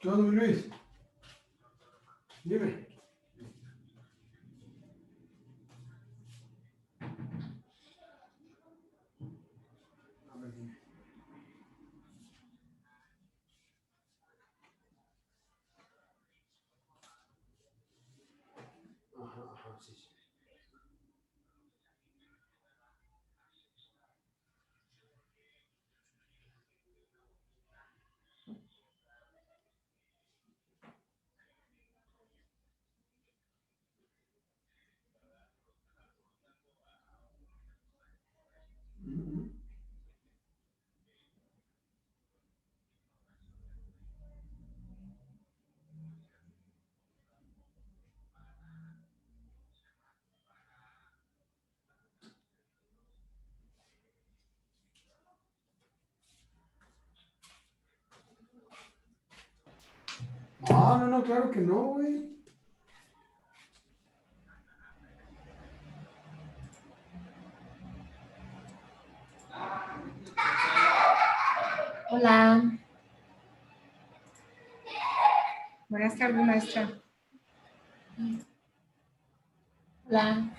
Todo, Luis. Dime. A ver, dime. Ajá, sí, sí. Ujú. No, claro que no, güey. Hola. Buenas tardes, maestra. Hola.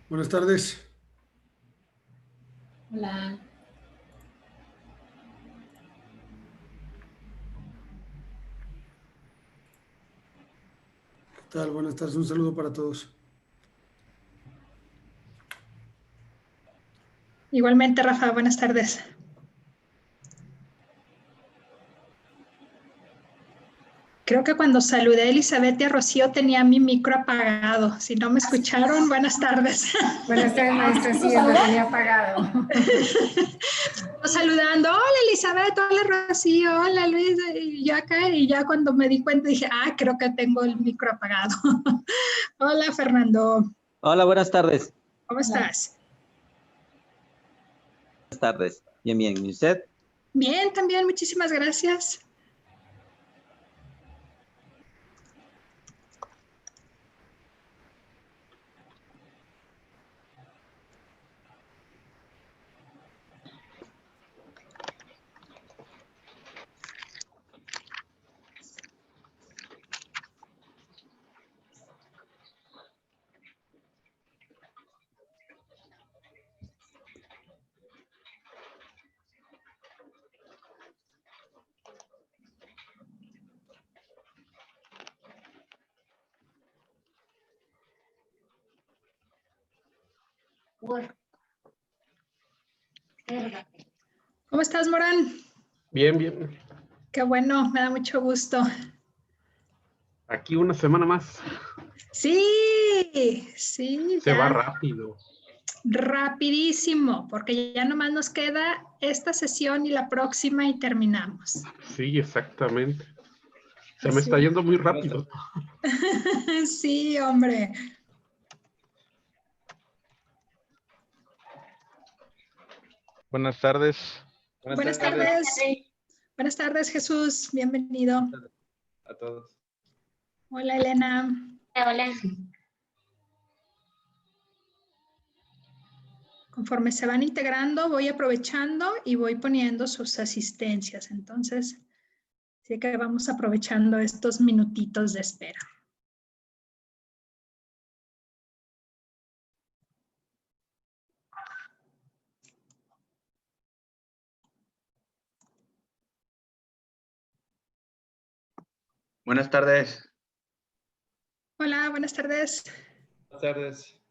Buenas tardes. Hola. ¿Qué tal? Buenas tardes. Un saludo para todos. Igualmente, Rafa, buenas tardes. Creo que cuando saludé a Elizabeth y a Rocío tenía mi micro apagado. Si no me escucharon, buenas tardes. Buenas tardes, maestra. Sí, lo tenía apagado. Saludando, hola Elizabeth, hola Rocío, hola Luis, y yo acá, y ya cuando me di cuenta dije, creo que tengo el micro apagado. Hola Fernando. Hola, buenas tardes. ¿Cómo estás? Buenas tardes. Bien, bien. ¿Y usted? Bien, también, muchísimas gracias. ¿Cómo estás, Morán? Bien, bien. Qué bueno, me da mucho gusto. Aquí una semana más. Sí, sí, Se ya. va rápido. Rapidísimo, porque ya nomás nos queda esta sesión y la próxima y terminamos. Sí, exactamente. Se me Así está es. yendo muy rápido. Sí, hombre. Buenas tardes. Buenas tardes. Buenas tardes, Jesús. Bienvenido. A todos. Hola, Elena. Hola. Conforme se van integrando, voy aprovechando y voy poniendo sus asistencias. Entonces, sí que vamos aprovechando estos minutitos de espera. Buenas tardes. Hola, buenas tardes. Buenas tardes.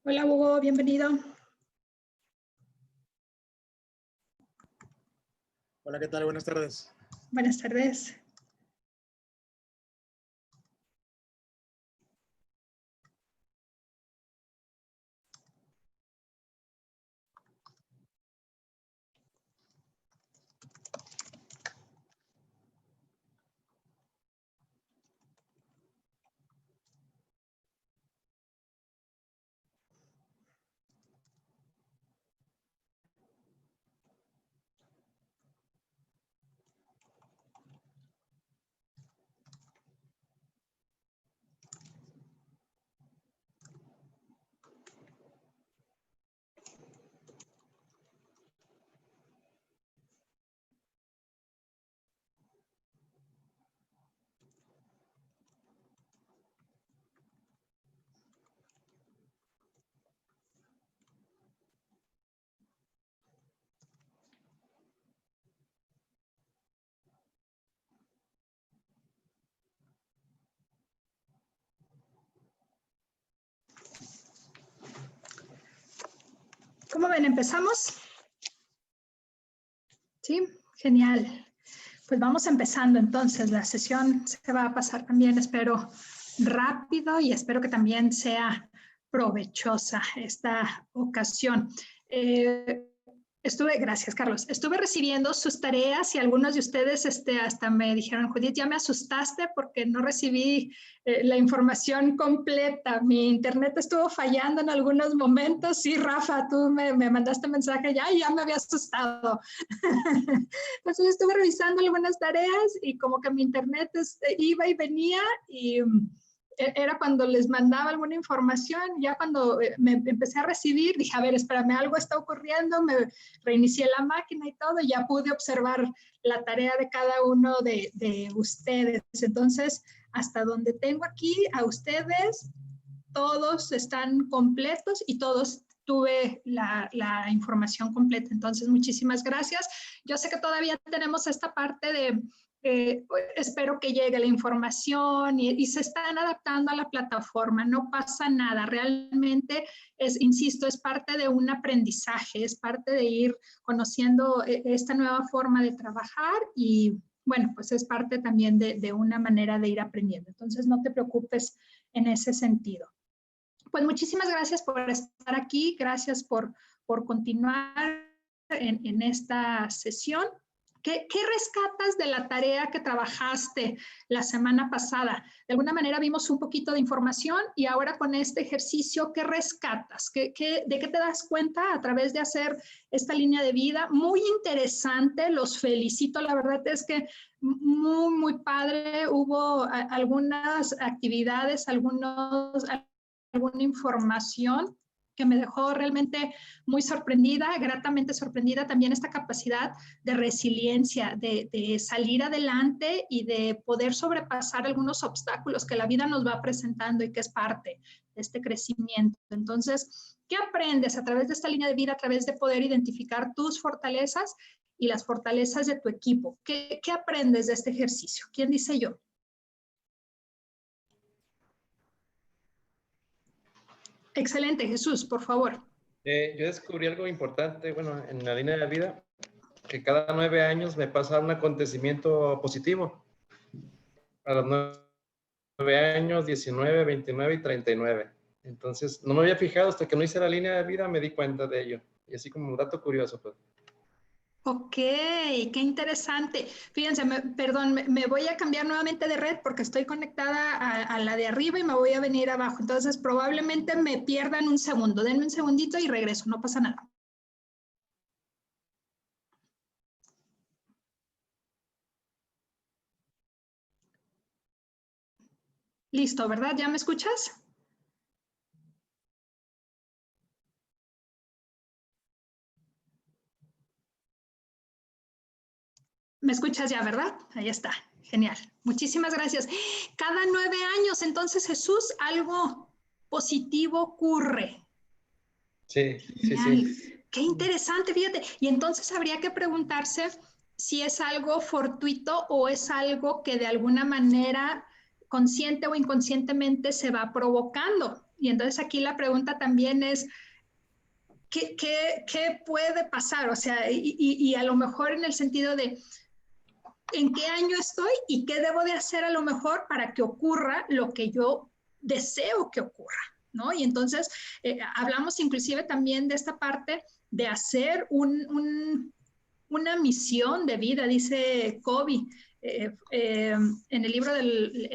Hola, Hugo, bienvenido. Hola, ¿qué tal? Buenas tardes. Buenas tardes. ¿Cómo ven? ¿Empezamos? Sí, genial. Pues vamos empezando entonces. La sesión se va a pasar también, espero, rápido y espero que también sea provechosa esta ocasión. Gracias, Carlos. Estuve recibiendo sus tareas y algunos de ustedes hasta me dijeron, Judith, ya me asustaste porque no recibí la información completa. Mi internet estuvo fallando en algunos momentos. Sí, Rafa, tú me mandaste mensaje ya me había asustado. Entonces estuve revisando algunas tareas y como que mi internet iba y venía y era cuando les mandaba alguna información. Ya cuando me empecé a recibir, dije, a ver, espérame, algo está ocurriendo, me reinicié la máquina y todo, y ya pude observar la tarea de cada uno de ustedes. Entonces, hasta donde tengo aquí a ustedes, todos están completos y todos tuve la información completa. Entonces, muchísimas gracias. Yo sé que todavía tenemos esta parte de espero que llegue la información y se están adaptando a la plataforma, no pasa nada, realmente insisto, es parte de un aprendizaje, es parte de ir conociendo esta nueva forma de trabajar y bueno, pues es parte también de una manera de ir aprendiendo. Entonces, no te preocupes en ese sentido. Pues muchísimas gracias por estar aquí, gracias por continuar en esta sesión. ¿Qué rescatas de la tarea que trabajaste la semana pasada? De alguna manera vimos un poquito de información y ahora con este ejercicio, ¿qué rescatas? ¿De qué te das cuenta a través de hacer esta línea de vida? Muy interesante, los felicito, la verdad es que muy, muy padre. Hubo algunas actividades, alguna información que me dejó realmente muy sorprendida, gratamente sorprendida, también esta capacidad de resiliencia, de salir adelante y de poder sobrepasar algunos obstáculos que la vida nos va presentando y que es parte de este crecimiento. Entonces, ¿qué aprendes a través de esta línea de vida, a través de poder identificar tus fortalezas y las fortalezas de tu equipo. ¿Qué aprendes de este ejercicio? ¿Quién dice yo? Excelente, Jesús, por favor. Yo descubrí algo importante, bueno, en la línea de la vida, que cada 9 años me pasa un acontecimiento positivo. A los 9 años, 19, 29 y 39. Entonces, no me había fijado hasta que no hice la línea de vida, me di cuenta de ello. Y así como un dato curioso, pues. Ok, qué interesante. Fíjense, perdón, me voy a cambiar nuevamente de red porque estoy conectada a la de arriba y me voy a venir abajo. Entonces, probablemente me pierdan un segundo. Denme un segundito y regreso, no pasa nada. Listo, ¿verdad? ¿Ya me escuchas? ¿Me escuchas ya, verdad? Ahí está. Genial. Muchísimas gracias. Cada 9 años, entonces, Jesús, algo positivo ocurre. Sí, Genial. sí. Qué interesante, fíjate. Y entonces habría que preguntarse si es algo fortuito o es algo que de alguna manera consciente o inconscientemente se va provocando. Y entonces aquí la pregunta también es, ¿qué puede pasar? O sea, y a lo mejor en el sentido de, ¿en qué año estoy y qué debo de hacer a lo mejor para que ocurra lo que yo deseo que ocurra? ¿No? Y entonces hablamos inclusive también de esta parte de hacer una misión de vida, dice Covey en el libro de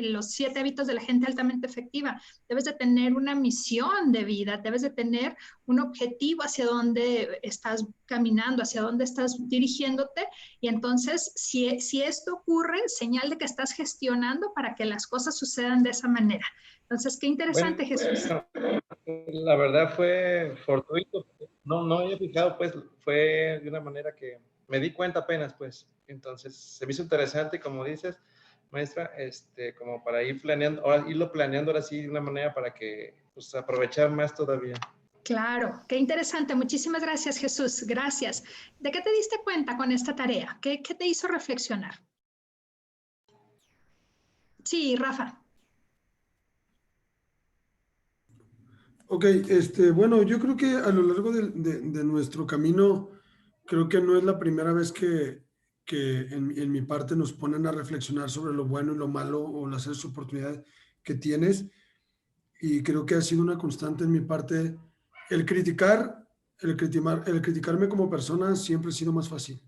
los 7 hábitos de la gente altamente efectiva. Debes de tener una misión de vida, debes de tener un objetivo hacia dónde estás caminando, hacia dónde estás dirigiéndote. Y entonces, si esto ocurre, señal de que estás gestionando para que las cosas sucedan de esa manera. Entonces, qué interesante, Bueno, Jesús. la verdad fue fortuito. No me había fijado, pues, fue de una manera que me di cuenta apenas, pues. Entonces, se me hizo interesante, como dices, maestra, como para ir planeando, irlo planeando ahora sí de una manera para que, pues, aprovechar más todavía. Claro, qué interesante. Muchísimas gracias, Jesús. Gracias. ¿De qué te diste cuenta con esta tarea? ¿Qué te hizo reflexionar? Sí, Rafa. Ok, bueno, yo creo que a lo largo de nuestro camino, creo que no es la primera vez que en mi parte nos ponen a reflexionar sobre lo bueno y lo malo o las áreas de oportunidad que tienes. Y creo que ha sido una constante en mi parte. El criticarme como persona siempre ha sido más fácil.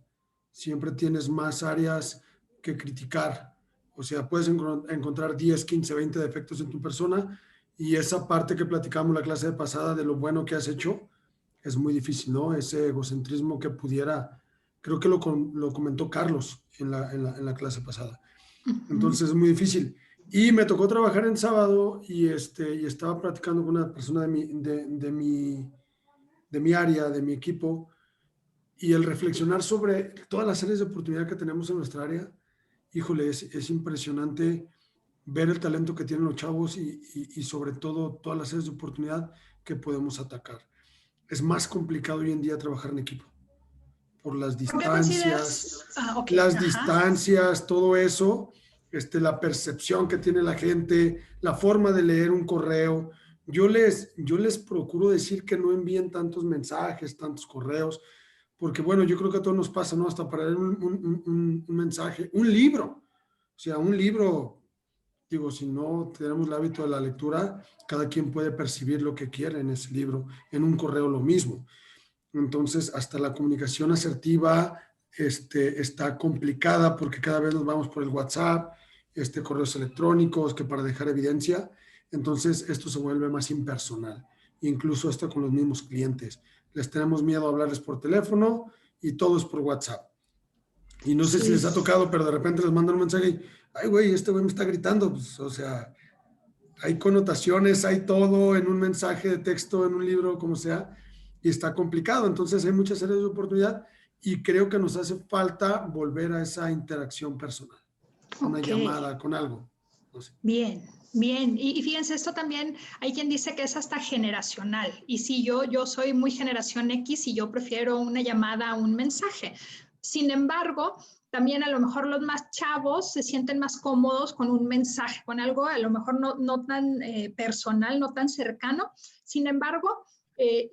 Siempre tienes más áreas que criticar. O sea, puedes encontrar 10, 15, 20 defectos en tu persona y esa parte que platicamos la clase pasada de lo bueno que has hecho es muy difícil, ¿no? Ese egocentrismo que pudiera, creo que lo comentó Carlos en la clase pasada. Entonces es muy difícil. Y me tocó trabajar en sábado y estaba platicando con una persona de mi área, de mi equipo, y el reflexionar sobre todas las áreas de oportunidad que tenemos en nuestra área, híjole, es impresionante ver el talento que tienen los chavos y sobre todo todas las áreas de oportunidad que podemos atacar. Es más complicado hoy en día trabajar en equipo por las distancias, distancias, todo eso, la percepción que tiene la gente, la forma de leer un correo. Yo les procuro decir que no envíen tantos mensajes, tantos correos, porque bueno, yo creo que a todos nos pasa, ¿no? Hasta para leer un mensaje, un libro, o sea, un libro, digo, si no tenemos el hábito de la lectura, cada quien puede percibir lo que quiere en ese libro, en un correo lo mismo. Entonces, hasta la comunicación asertiva está complicada porque cada vez nos vamos por el WhatsApp, correos electrónicos, que para dejar evidencia. Entonces, esto se vuelve más impersonal. Incluso esto con los mismos clientes. Les tenemos miedo a hablarles por teléfono y todo es por WhatsApp. Y no sé si les ha tocado, pero de repente les mandan un mensaje y, ay, güey, este güey me está gritando. Pues, o sea, hay connotaciones, hay todo en un mensaje de texto, en un libro, como sea, y está complicado. Entonces hay muchas áreas de oportunidad y creo que nos hace falta volver a esa interacción personal, una llamada, con algo. No sé. Bien, bien. Y fíjense, esto también hay quien dice que es hasta generacional. Y sí, yo soy muy generación X y yo prefiero una llamada a un mensaje. Sin embargo, también a lo mejor los más chavos se sienten más cómodos con un mensaje, con algo a lo mejor no tan personal, no tan cercano. Sin embargo,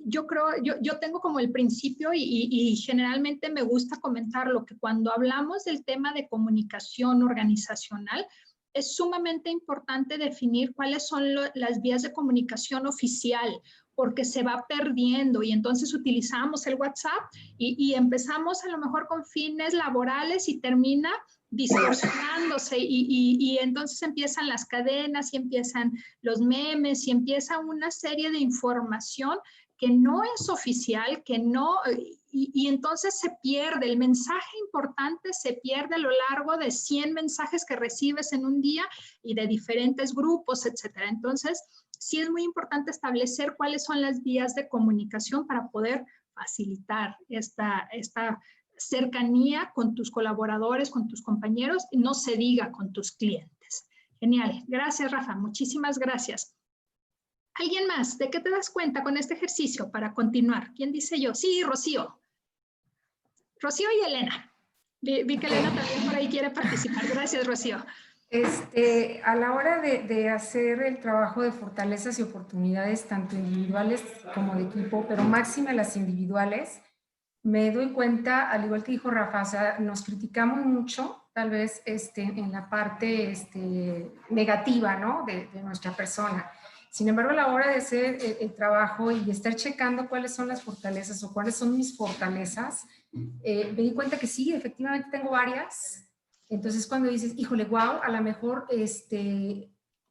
yo tengo como el principio y generalmente me gusta comentarlo, que cuando hablamos del tema de comunicación organizacional, es sumamente importante definir cuáles son las vías de comunicación oficial, porque se va perdiendo y entonces utilizamos el WhatsApp y empezamos a lo mejor con fines laborales y termina distorsionándose y entonces empiezan las cadenas y empiezan los memes y empieza una serie de información que no es oficial, que no, y entonces se pierde, el mensaje importante se pierde a lo largo de 100 mensajes que recibes en un día y de diferentes grupos, etcétera. Entonces, sí es muy importante establecer cuáles son las vías de comunicación para poder facilitar esta cercanía con tus colaboradores, con tus compañeros, y no se diga con tus clientes. Genial. Gracias, Rafa. Muchísimas gracias. ¿Alguien más? ¿De qué te das cuenta con este ejercicio para continuar? ¿Quién dice yo? Sí, Rocío. Rocío y Elena. Vi que Elena también por ahí quiere participar. Gracias, Rocío. A la hora de hacer el trabajo de fortalezas y oportunidades, tanto individuales como de equipo, pero máxima las individuales, me doy cuenta, al igual que dijo Rafa, o sea, nos criticamos mucho, tal vez en la parte negativa, ¿no? de nuestra persona. Sin embargo, a la hora de hacer el trabajo y de estar checando cuáles son las fortalezas o cuáles son mis fortalezas, me di cuenta que sí, efectivamente tengo varias. Entonces, cuando dices, híjole, wow, a lo mejor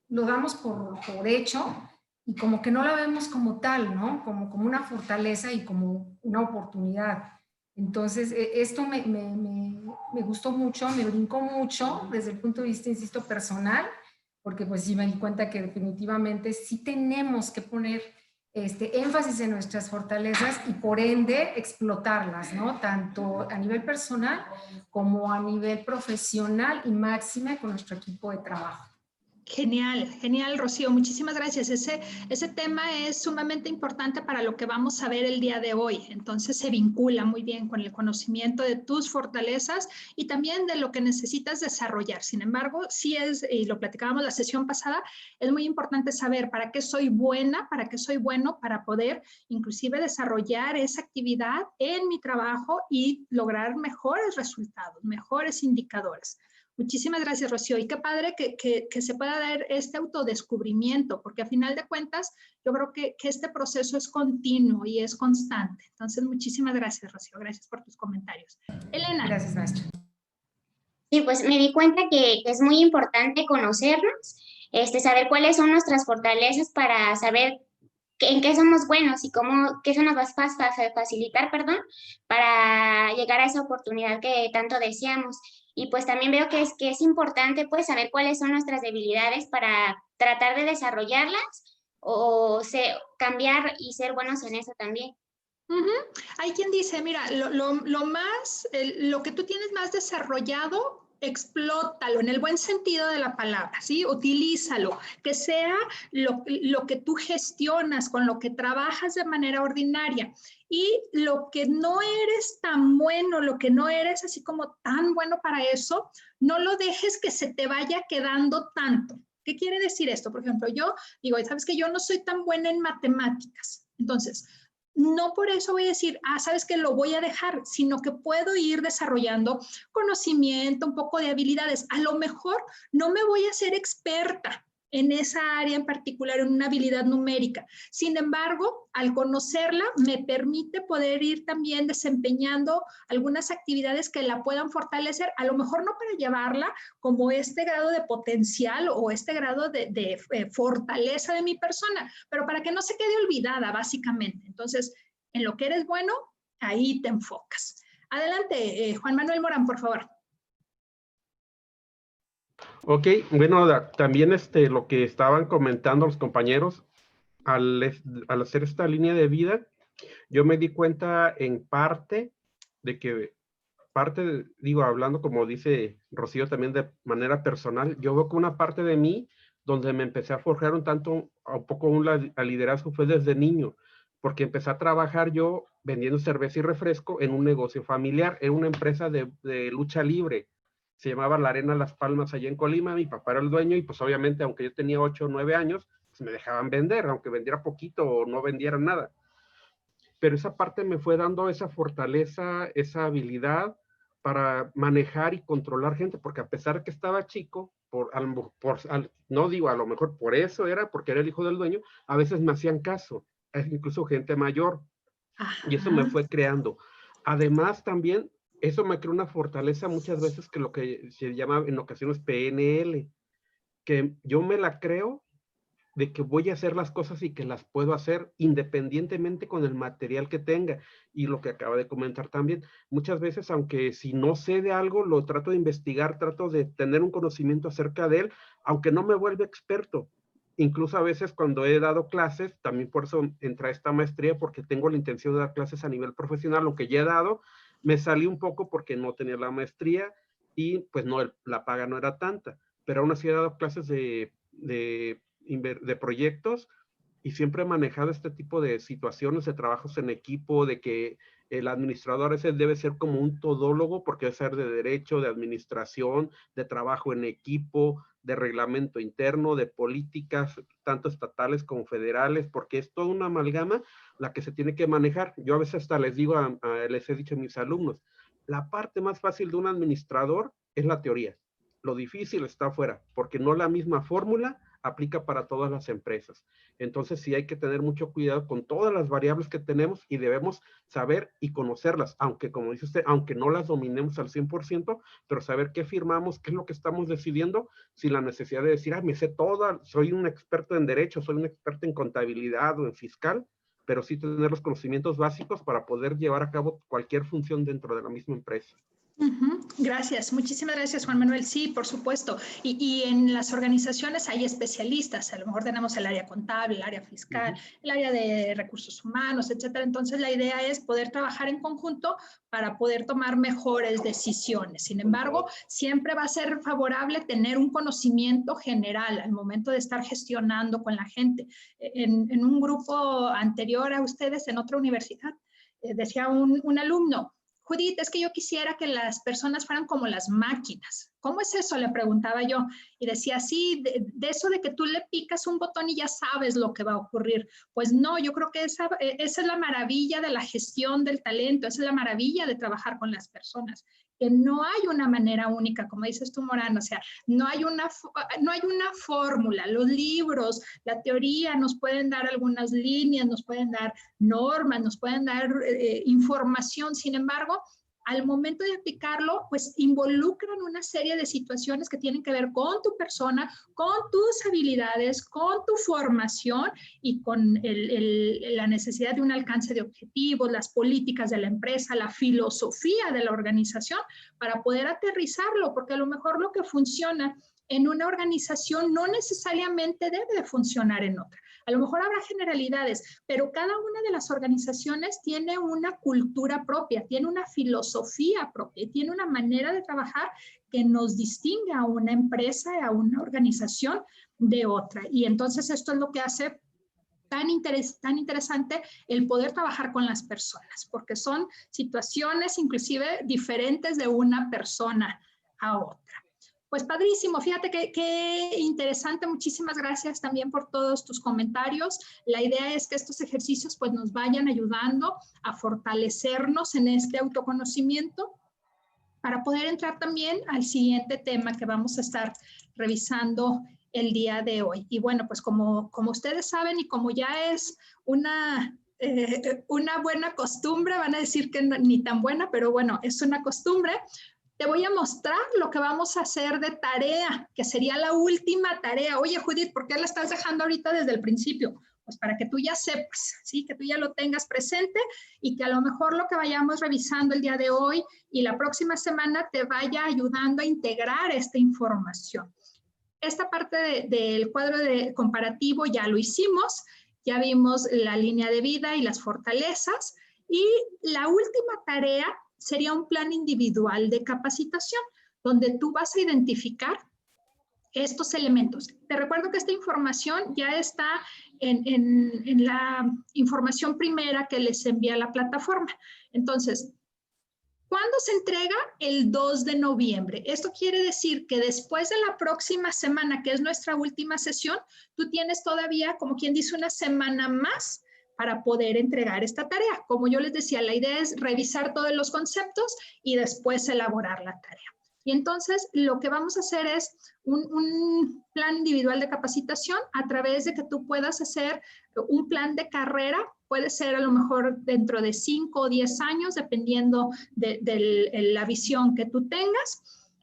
lo damos por hecho y como que no la vemos como tal, ¿no? Como una fortaleza y como una oportunidad. Entonces, esto me gustó mucho, me brincó mucho desde el punto de vista, insisto, personal, porque pues sí me di cuenta que definitivamente sí tenemos que poner énfasis en nuestras fortalezas y por ende explotarlas, ¿no? Tanto a nivel personal como a nivel profesional y máxima con nuestro equipo de trabajo. Genial, genial, Rocío. Muchísimas gracias. Ese tema es sumamente importante para lo que vamos a ver el día de hoy. Entonces se vincula muy bien con el conocimiento de tus fortalezas y también de lo que necesitas desarrollar. Sin embargo, sí es, y lo platicábamos la sesión pasada, es muy importante saber para qué soy buena, para qué soy bueno, para poder inclusive desarrollar esa actividad en mi trabajo y lograr mejores resultados, mejores indicadores. Muchísimas gracias, Rocío. Y qué padre que se pueda dar este autodescubrimiento, porque a final de cuentas yo creo que este proceso es continuo y es constante. Entonces, muchísimas gracias, Rocío. Gracias por tus comentarios. Elena. Gracias, maestra. Sí, pues me di cuenta que es muy importante conocernos, saber cuáles son nuestras fortalezas para saber en qué somos buenos y qué eso nos va a facilitar, para llegar a esa oportunidad que tanto deseamos. Y pues también veo que es importante pues saber cuáles son nuestras debilidades para tratar de desarrollarlas o cambiar y ser buenos en eso también. Hay quien dice, mira, lo que tú tienes más desarrollado, explótalo en el buen sentido de la palabra, ¿sí? Utilízalo, que sea lo que tú gestionas, con lo que trabajas de manera ordinaria. Y lo que no eres tan bueno, lo que no eres así como tan bueno para eso, no lo dejes que se te vaya quedando tanto. ¿Qué quiere decir esto? Por ejemplo, yo digo, ¿sabes que yo no soy tan buena en matemáticas? Entonces, no por eso voy a decir, sabes que lo voy a dejar, sino que puedo ir desarrollando conocimiento, un poco de habilidades. A lo mejor no me voy a ser experta en esa área en particular, en una habilidad numérica. Sin embargo, al conocerla, me permite poder ir también desempeñando algunas actividades que la puedan fortalecer, a lo mejor no para llevarla como este grado de potencial o este grado de fortaleza de mi persona, pero para que no se quede olvidada, básicamente. Entonces, en lo que eres bueno, ahí te enfocas. Adelante, Juan Manuel Morán, por favor. Ok, bueno, también lo que estaban comentando los compañeros, al hacer esta línea de vida, yo me di cuenta en parte de que, hablando como dice Rocío también de manera personal, yo veo que una parte de mí donde me empecé a forjar un poco al liderazgo fue desde niño, porque empecé a trabajar yo vendiendo cerveza y refresco en un negocio familiar. Era una empresa de lucha libre. Se llamaba La Arena Las Palmas allá en Colima. Mi papá era el dueño y pues obviamente, aunque yo tenía 8 o 9 años, pues me dejaban vender, aunque vendiera poquito o no vendiera nada. Pero esa parte me fue dando esa fortaleza, esa habilidad para manejar y controlar gente, porque a pesar de que estaba chico, no digo a lo mejor por eso era, porque era el hijo del dueño, a veces me hacían caso, incluso gente mayor, y eso me fue creando. Además también, eso me creó una fortaleza muchas veces que lo que se llama en ocasiones PNL, que yo me la creo de que voy a hacer las cosas y que las puedo hacer independientemente con el material que tenga. Y lo que acaba de comentar también, muchas veces, aunque si no sé de algo, lo trato de investigar, trato de tener un conocimiento acerca de él, aunque no me vuelva experto. Incluso a veces cuando he dado clases, también por eso entré a esta maestría, porque tengo la intención de dar clases a nivel profesional, lo que ya he dado, me salí un poco porque no tenía la maestría y pues no, la paga no era tanta, pero aún así he dado clases de proyectos y siempre he manejado este tipo de situaciones de trabajos en equipo, de que el administrador ese debe ser como un todólogo porque debe ser de derecho, de administración, de trabajo en equipo, de reglamento interno, de políticas, tanto estatales como federales, porque es toda una amalgama la que se tiene que manejar. Yo a veces hasta les digo, les he dicho a mis alumnos, la parte más fácil de un administrador es la teoría. Lo difícil está afuera, porque no la misma fórmula aplica para todas las empresas. Entonces sí hay que tener mucho cuidado con todas las variables que tenemos y debemos saber y conocerlas, aunque como dice usted, aunque no las dominemos al 100%, pero saber qué firmamos, qué es lo que estamos decidiendo, sin la necesidad de decir, me sé toda, soy un experto en derecho, soy un experto en contabilidad o en fiscal, pero sí tener los conocimientos básicos para poder llevar a cabo cualquier función dentro de la misma empresa. Gracias, muchísimas gracias, Juan Manuel. Sí, por supuesto. Y en las organizaciones hay especialistas, a lo mejor tenemos el área contable, el área fiscal, el área de recursos humanos, etcétera. Entonces, la idea es poder trabajar en conjunto para poder tomar mejores decisiones. Sin embargo, siempre va a ser favorable tener un conocimiento general al momento de estar gestionando con la gente. En un grupo anterior a ustedes, en otra universidad, decía un alumno, Judith, es que yo quisiera que las personas fueran como las máquinas. ¿Cómo es eso? Le preguntaba yo. Y decía, sí, de eso de que tú le picas un botón y ya sabes lo que va a ocurrir. Pues no, yo creo que esa es la maravilla de la gestión del talento, esa es la maravilla de trabajar con las personas. Que no hay una manera única, como dices tú, Morán, o sea, no hay una fórmula. Los libros, la teoría nos pueden dar algunas líneas, nos pueden dar normas, nos pueden dar información. Sin embargo, al momento de aplicarlo, pues involucran una serie de situaciones que tienen que ver con tu persona, con tus habilidades, con tu formación y con la necesidad de un alcance de objetivos, las políticas de la empresa, la filosofía de la organización para poder aterrizarlo, porque a lo mejor lo que funciona en una organización no necesariamente debe de funcionar en otra. A lo mejor habrá generalidades, pero cada una de las organizaciones tiene una cultura propia, tiene una filosofía propia, tiene una manera de trabajar que nos distingue a una empresa, a una organización de otra. Y entonces esto es lo que hace tan interesante el poder trabajar con las personas, porque son situaciones inclusive diferentes de una persona a otra. Pues padrísimo, fíjate qué interesante, muchísimas gracias también por todos tus comentarios. La idea es que estos ejercicios pues nos vayan ayudando a fortalecernos en este autoconocimiento para poder entrar también al siguiente tema que vamos a estar revisando el día de hoy. Y bueno, pues como ustedes saben y como ya es una buena costumbre, van a decir que no, ni tan buena, pero bueno, es una costumbre. Te voy a mostrar lo que vamos a hacer de tarea, que sería la última tarea. Oye, Judith, ¿por qué la estás dejando ahorita desde el principio? Pues para que tú ya sepas, ¿sí? Que tú ya lo tengas presente y que a lo mejor lo que vayamos revisando el día de hoy y la próxima semana te vaya ayudando a integrar esta información. Esta parte del cuadro de comparativo ya lo hicimos, ya vimos la línea de vida y las fortalezas y la última tarea sería un plan individual de capacitación, donde tú vas a identificar estos elementos. Te recuerdo que esta información ya está en la información primera que les envía la plataforma. Entonces, ¿cuándo se entrega? El 2 de noviembre. Esto quiere decir que después de la próxima semana, que es nuestra última sesión, tú tienes todavía, como quien dice, una semana más para poder entregar esta tarea. Como yo les decía, la idea es revisar todos los conceptos y después elaborar la tarea. Y entonces lo que vamos a hacer es un plan individual de capacitación a través de que tú puedas hacer un plan de carrera. Puede ser a lo mejor dentro de 5 o 10 años, dependiendo de la visión que tú tengas.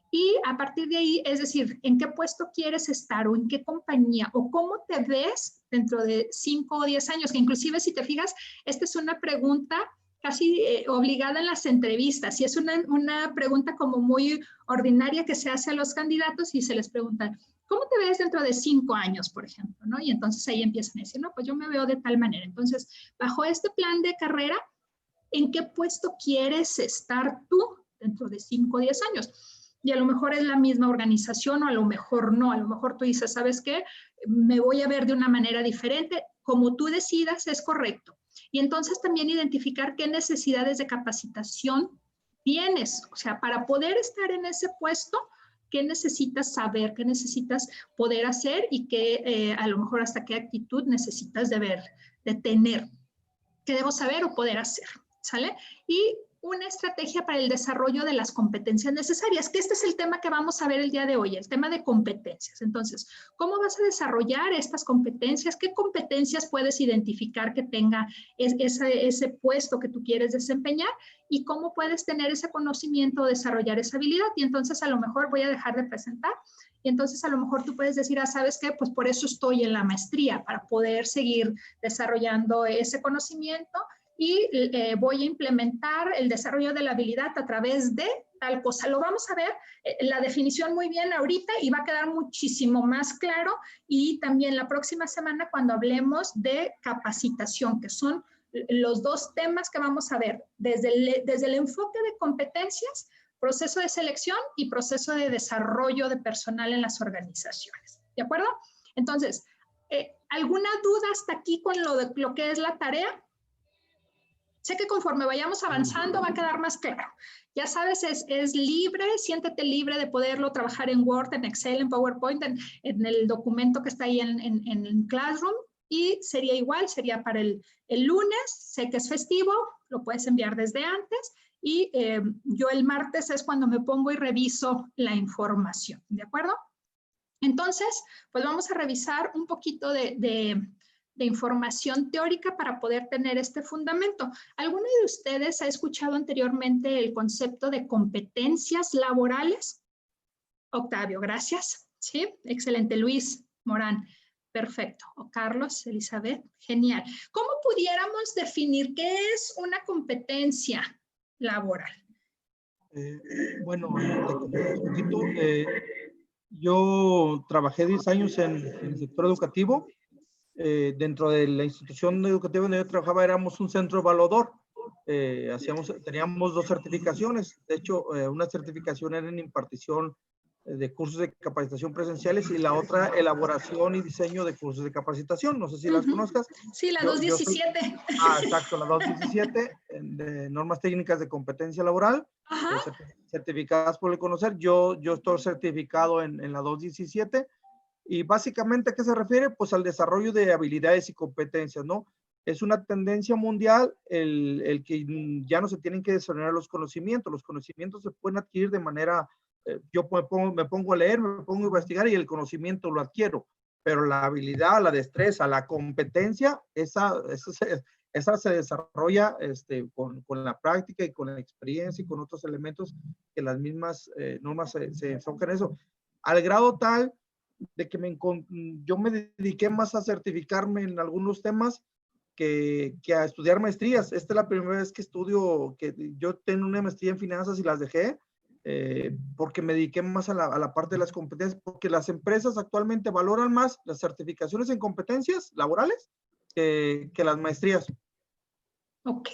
Y a partir de ahí, es decir, en qué puesto quieres estar o en qué compañía o cómo te ves dentro de 5 o 10 años. Que inclusive si te fijas, esta es una pregunta casi obligada en las entrevistas y es una pregunta como muy ordinaria que se hace a los candidatos y se les pregunta, ¿cómo te ves dentro de 5 años, por ejemplo? ¿No? Y entonces ahí empiezan a decir, no, pues yo me veo de tal manera. Entonces, bajo este plan de carrera, ¿en qué puesto quieres estar tú dentro de 5 o 10 años? Y a lo mejor es la misma organización o a lo mejor no. A lo mejor tú dices, ¿sabes qué? Me voy a ver de una manera diferente. Como tú decidas es correcto. Y entonces también identificar qué necesidades de capacitación tienes. O sea, para poder estar en ese puesto, qué necesitas saber, qué necesitas poder hacer y qué, a lo mejor hasta qué actitud necesitas de tener. ¿Qué debo saber o poder hacer? ¿Sale? Y una estrategia para el desarrollo de las competencias necesarias, que este es el tema que vamos a ver el día de hoy, el tema de competencias. Entonces, ¿cómo vas a desarrollar estas competencias? ¿Qué competencias puedes identificar que tenga ese puesto que tú quieres desempeñar? ¿Y cómo puedes tener ese conocimiento o desarrollar esa habilidad? Y entonces a lo mejor voy a dejar de presentar y entonces a lo mejor tú puedes decir, ¿sabes qué? Pues por eso estoy en la maestría, para poder seguir desarrollando ese conocimiento y voy a implementar el desarrollo de la habilidad a través de tal cosa. Lo vamos a ver la definición muy bien ahorita y va a quedar muchísimo más claro y también la próxima semana cuando hablemos de capacitación, que son los dos temas que vamos a ver desde el enfoque de competencias, proceso de selección y proceso de desarrollo de personal en las organizaciones. ¿De acuerdo? Entonces, ¿alguna duda hasta aquí con lo que es la tarea? Sé que conforme vayamos avanzando va a quedar más claro. Ya sabes, es libre, siéntete libre de poderlo trabajar en Word, en Excel, en PowerPoint, en el documento que está ahí en Classroom. Y sería igual, sería para el lunes, sé que es festivo, lo puedes enviar desde antes. Y yo el martes es cuando me pongo y reviso la información, ¿de acuerdo? Entonces, pues vamos a revisar un poquito de información teórica para poder tener este fundamento. ¿Alguno de ustedes ha escuchado anteriormente el concepto de competencias laborales? Octavio, gracias. Sí, excelente. Luis Morán, perfecto. O Carlos, Elizabeth, genial. ¿Cómo pudiéramos definir qué es una competencia laboral? Bueno, te comento un poquito. Yo trabajé 10 años en el sector educativo. Dentro de la institución educativa donde yo trabajaba éramos un centro evaluador. Teníamos 2 certificaciones. De hecho, una certificación era en impartición de cursos de capacitación presenciales y la otra elaboración y diseño de cursos de capacitación. No sé si las conozcas. Sí, la 217. Exacto, la 217 de normas técnicas de competencia laboral. Certificadas por el conocer. Yo estoy certificado en la 217. Y básicamente, ¿a qué se refiere? Pues al desarrollo de habilidades y competencias, ¿no? Es una tendencia mundial el que ya no se tienen que desarrollar los conocimientos. Los conocimientos se pueden adquirir de manera, yo me pongo a leer, me pongo a investigar y el conocimiento lo adquiero. Pero la habilidad, la destreza, la competencia, esa se desarrolla con la práctica y con la experiencia y con otros elementos que las mismas normas se enfocan en eso. Al grado tal de que yo me dediqué más a certificarme en algunos temas que a estudiar maestrías. Esta es la primera vez que estudio, que yo tengo una maestría en finanzas y las dejé porque me dediqué más a la parte de las competencias, porque las empresas actualmente valoran más las certificaciones en competencias laborales que las maestrías. Ok,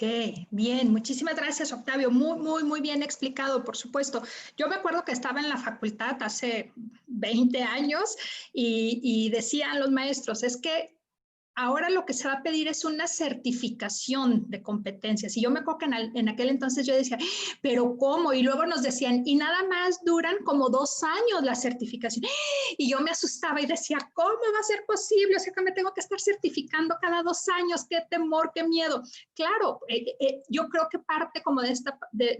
bien, muchísimas gracias, Octavio. Muy bien explicado, por supuesto. Yo me acuerdo que estaba en la facultad hace 20 años y decían los maestros, es que ahora lo que se va a pedir es una certificación de competencias. Y yo me acuerdo que en aquel entonces yo decía, ¿pero cómo? Y luego nos decían, y nada más duran como 2 años la certificación. Y yo me asustaba y decía, ¿cómo va a ser posible? O sea, que me tengo que estar certificando cada 2 años. ¡Qué temor, qué miedo! Claro, yo creo que parte como de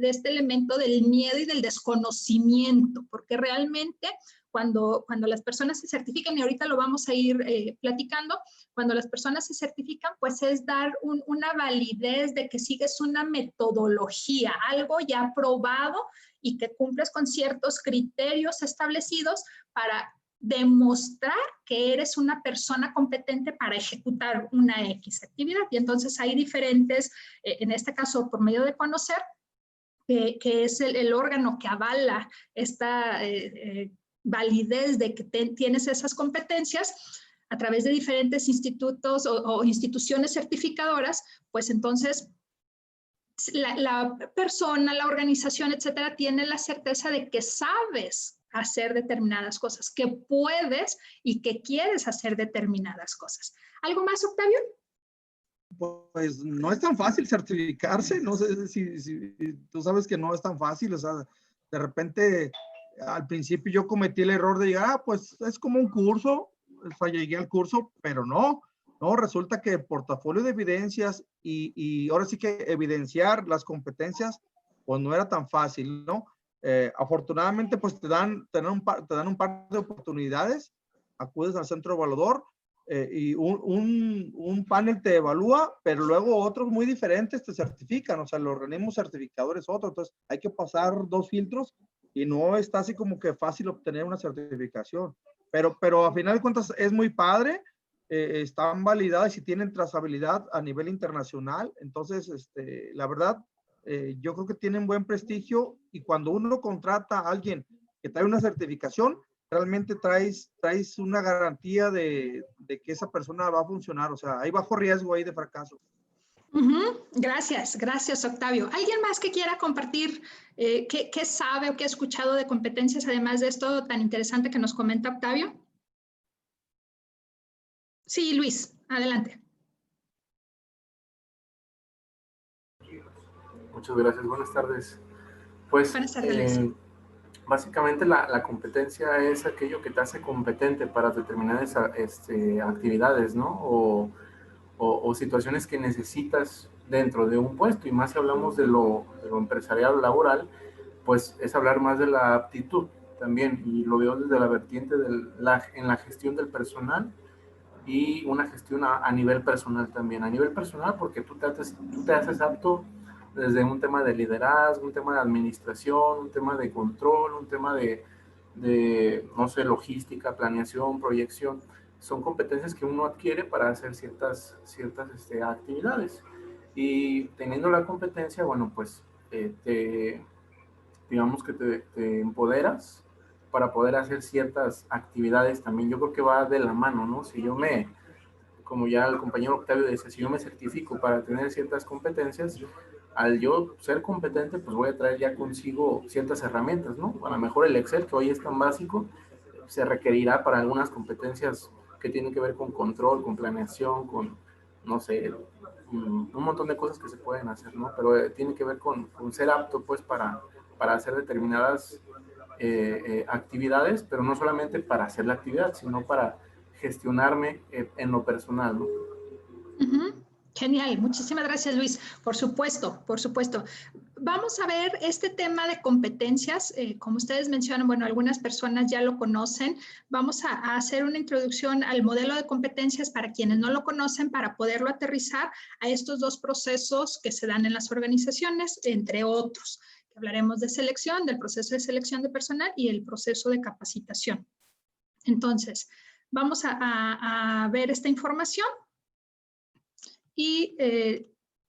este elemento del miedo y del desconocimiento, porque realmente cuando las personas se certifican, y ahorita lo vamos a ir platicando, cuando las personas se certifican, pues es dar una validez de que sigues una metodología, algo ya probado y que cumples con ciertos criterios establecidos para demostrar que eres una persona competente para ejecutar una X actividad. Y entonces hay diferentes, en este caso por medio de conocer, que es el órgano que avala esta validez de que tienes esas competencias a través de diferentes institutos o instituciones certificadoras, pues entonces la persona, la organización, etcétera, tiene la certeza de que sabes hacer determinadas cosas, que puedes y que quieres hacer determinadas cosas. ¿Algo más, Octavio? Pues no es tan fácil certificarse, no sé si tú sabes que no es tan fácil, o sea, de repente al principio yo cometí el error de llegar, pues es como un curso, o sea, llegué al curso, pero no, resulta que el portafolio de evidencias y ahora sí que evidenciar las competencias, pues no era tan fácil, ¿no? Afortunadamente, pues te dan un par de oportunidades, acudes al centro evaluador, y un panel te evalúa, pero luego otros muy diferentes te certifican, o sea, los organismos certificadores otros, entonces hay que pasar 2 filtros y no está así como que fácil obtener una certificación, pero a final de cuentas es muy padre, están validadas y tienen trazabilidad a nivel internacional, entonces, la verdad, yo creo que tienen buen prestigio y cuando uno contrata a alguien que trae una certificación, realmente traes una garantía de que esa persona va a funcionar, o sea, hay bajo riesgo ahí de fracaso. Gracias, Octavio. ¿Alguien más que quiera compartir qué sabe o qué ha escuchado de competencias, además de esto tan interesante que nos comenta Octavio? Sí, Luis, adelante. Muchas gracias, buenas tardes. Pues, buenas tardes, Luis. Básicamente la competencia es aquello que te hace competente para determinadas actividades, ¿no? O situaciones que necesitas dentro de un puesto, y más si hablamos de lo empresarial o laboral, pues es hablar más de la aptitud también, y lo veo desde la vertiente en la gestión del personal y una gestión a nivel personal también. A nivel personal porque tú te haces apto desde un tema de liderazgo, un tema de administración, un tema de control, un tema de no sé, logística, planeación, proyección. Son competencias que uno adquiere para hacer ciertas actividades. Y teniendo la competencia, bueno, pues digamos que te empoderas para poder hacer ciertas actividades también. Yo creo que va de la mano, ¿no? Si yo como ya el compañero Octavio decía, si yo me certifico para tener ciertas competencias, al yo ser competente, pues voy a traer ya consigo ciertas herramientas, ¿no? A lo mejor el Excel, que hoy es tan básico, se requerirá para algunas competencias que tienen que ver con control, con planeación, con, no sé, un montón de cosas que se pueden hacer, ¿no? Pero tiene que ver con ser apto, pues, para hacer determinadas actividades, pero no solamente para hacer la actividad, sino para gestionarme en lo personal, ¿no? Genial, muchísimas gracias, Luis. Por supuesto. Vamos a ver este tema de competencias. Como ustedes mencionan, bueno, algunas personas ya lo conocen. Vamos a hacer una introducción al modelo de competencias para quienes no lo conocen, para poderlo aterrizar a estos 2 procesos que se dan en las organizaciones, entre otros. Hablaremos de selección, del proceso de selección de personal y el proceso de capacitación. Entonces, vamos a ver esta información. Y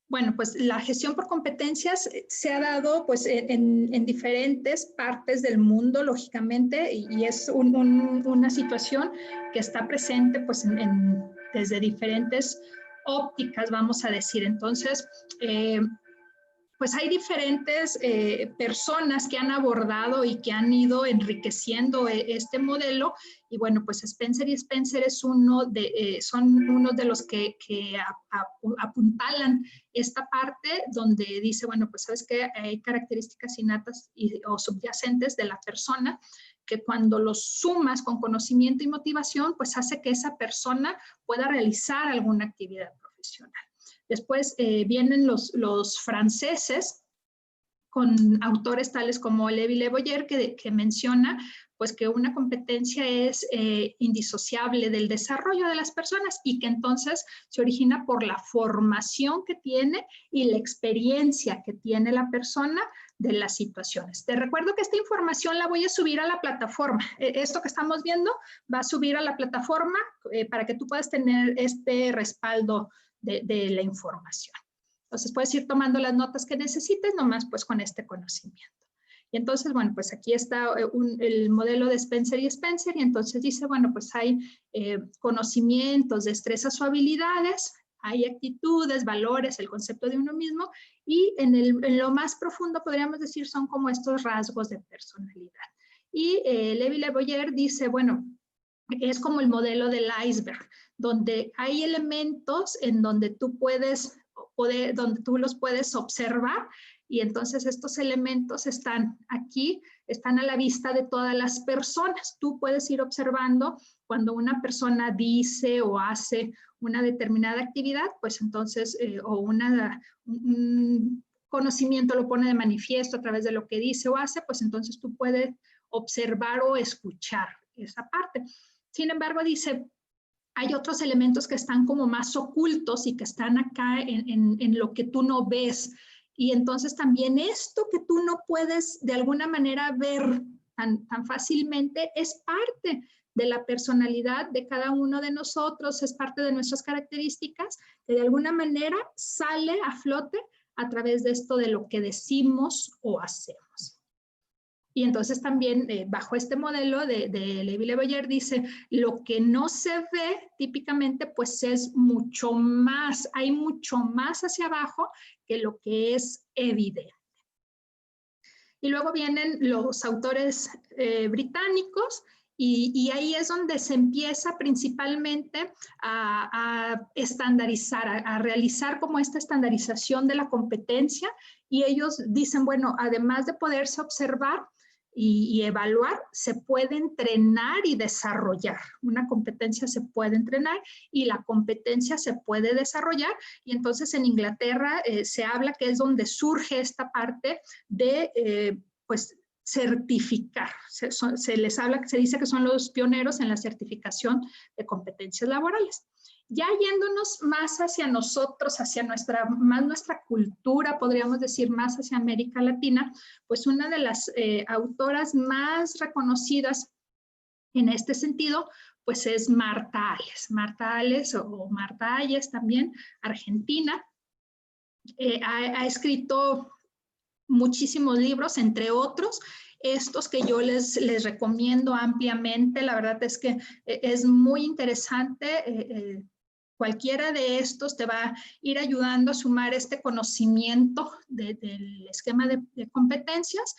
bueno, pues la gestión por competencias se ha dado pues en diferentes partes del mundo, lógicamente, y es una situación que está presente pues desde diferentes ópticas, vamos a decir. Entonces, pues hay diferentes personas que han abordado y que han ido enriqueciendo este modelo, y bueno, pues Spencer y Spencer son uno de los que apuntalan esta parte donde dice, bueno, pues sabes que hay características innatas o subyacentes de la persona que cuando los sumas con conocimiento y motivación, pues hace que esa persona pueda realizar alguna actividad profesional. Después vienen los franceses con autores tales como Levi-Le Boyer, que menciona pues, que una competencia es indisociable del desarrollo de las personas y que entonces se origina por la formación que tiene y la experiencia que tiene la persona de las situaciones. Te recuerdo que esta información la voy a subir a la plataforma. Esto que estamos viendo va a subir a la plataforma para que tú puedas tener este respaldo de la información. Entonces puedes ir tomando las notas que necesites, nomás pues con este conocimiento. Y entonces, bueno, pues aquí está el modelo de Spencer y Spencer, y entonces dice, bueno, pues hay conocimientos, destrezas o habilidades, hay actitudes, valores, el concepto de uno mismo, y en lo más profundo podríamos decir son como estos rasgos de personalidad. Y Levi-Le Boyer dice, bueno, es como el modelo del iceberg, donde hay elementos en donde tú donde tú los puedes observar, y entonces estos elementos están aquí, están a la vista de todas las personas. Tú puedes ir observando cuando una persona dice o hace una determinada actividad, pues entonces, o un conocimiento lo pone de manifiesto a través de lo que dice o hace, pues entonces tú puedes observar o escuchar esa parte. Sin embargo, dice, hay otros elementos que están como más ocultos y que están acá en lo que tú no ves. Y entonces también esto que tú no puedes de alguna manera ver tan fácilmente es parte de la personalidad de cada uno de nosotros, es parte de nuestras características, que de alguna manera sale a flote a través de esto de lo que decimos o hacemos. Y entonces también bajo este modelo de Levi-Le Boyer dice, lo que no se ve típicamente pues es mucho más, hay mucho más hacia abajo que lo que es evidente. Y luego vienen los autores británicos, y ahí es donde se empieza principalmente a estandarizar, a realizar como esta estandarización de la competencia, y ellos dicen, bueno, además de poderse observar y evaluar, se puede entrenar y desarrollar. Una competencia se puede entrenar y la competencia se puede desarrollar, y entonces en Inglaterra se habla que es donde surge esta parte de, pues, certificar. Se les habla, se dice que son los pioneros en la certificación de competencias laborales. Ya yéndonos más hacia nosotros, hacia nuestra cultura, podríamos decir más hacia América Latina, pues una de las autoras más reconocidas en este sentido, pues es Marta Alles. Marta Alles o Marta Alles también, argentina, ha escrito muchísimos libros, entre otros, estos que yo les recomiendo ampliamente. La verdad es que es muy interesante. Cualquiera de estos te va a ir ayudando a sumar este conocimiento del esquema de competencias.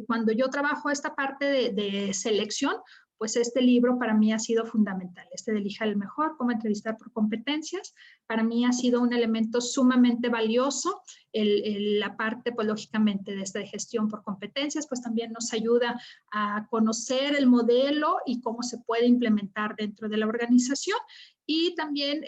Cuando yo trabajo esta parte de selección, pues este libro para mí ha sido fundamental. Este de Elija el Mejor, cómo entrevistar por competencias, para mí ha sido un elemento sumamente valioso. La parte, pues lógicamente, de esta de gestión por competencias, pues también nos ayuda a conocer el modelo y cómo se puede implementar dentro de la organización. Y también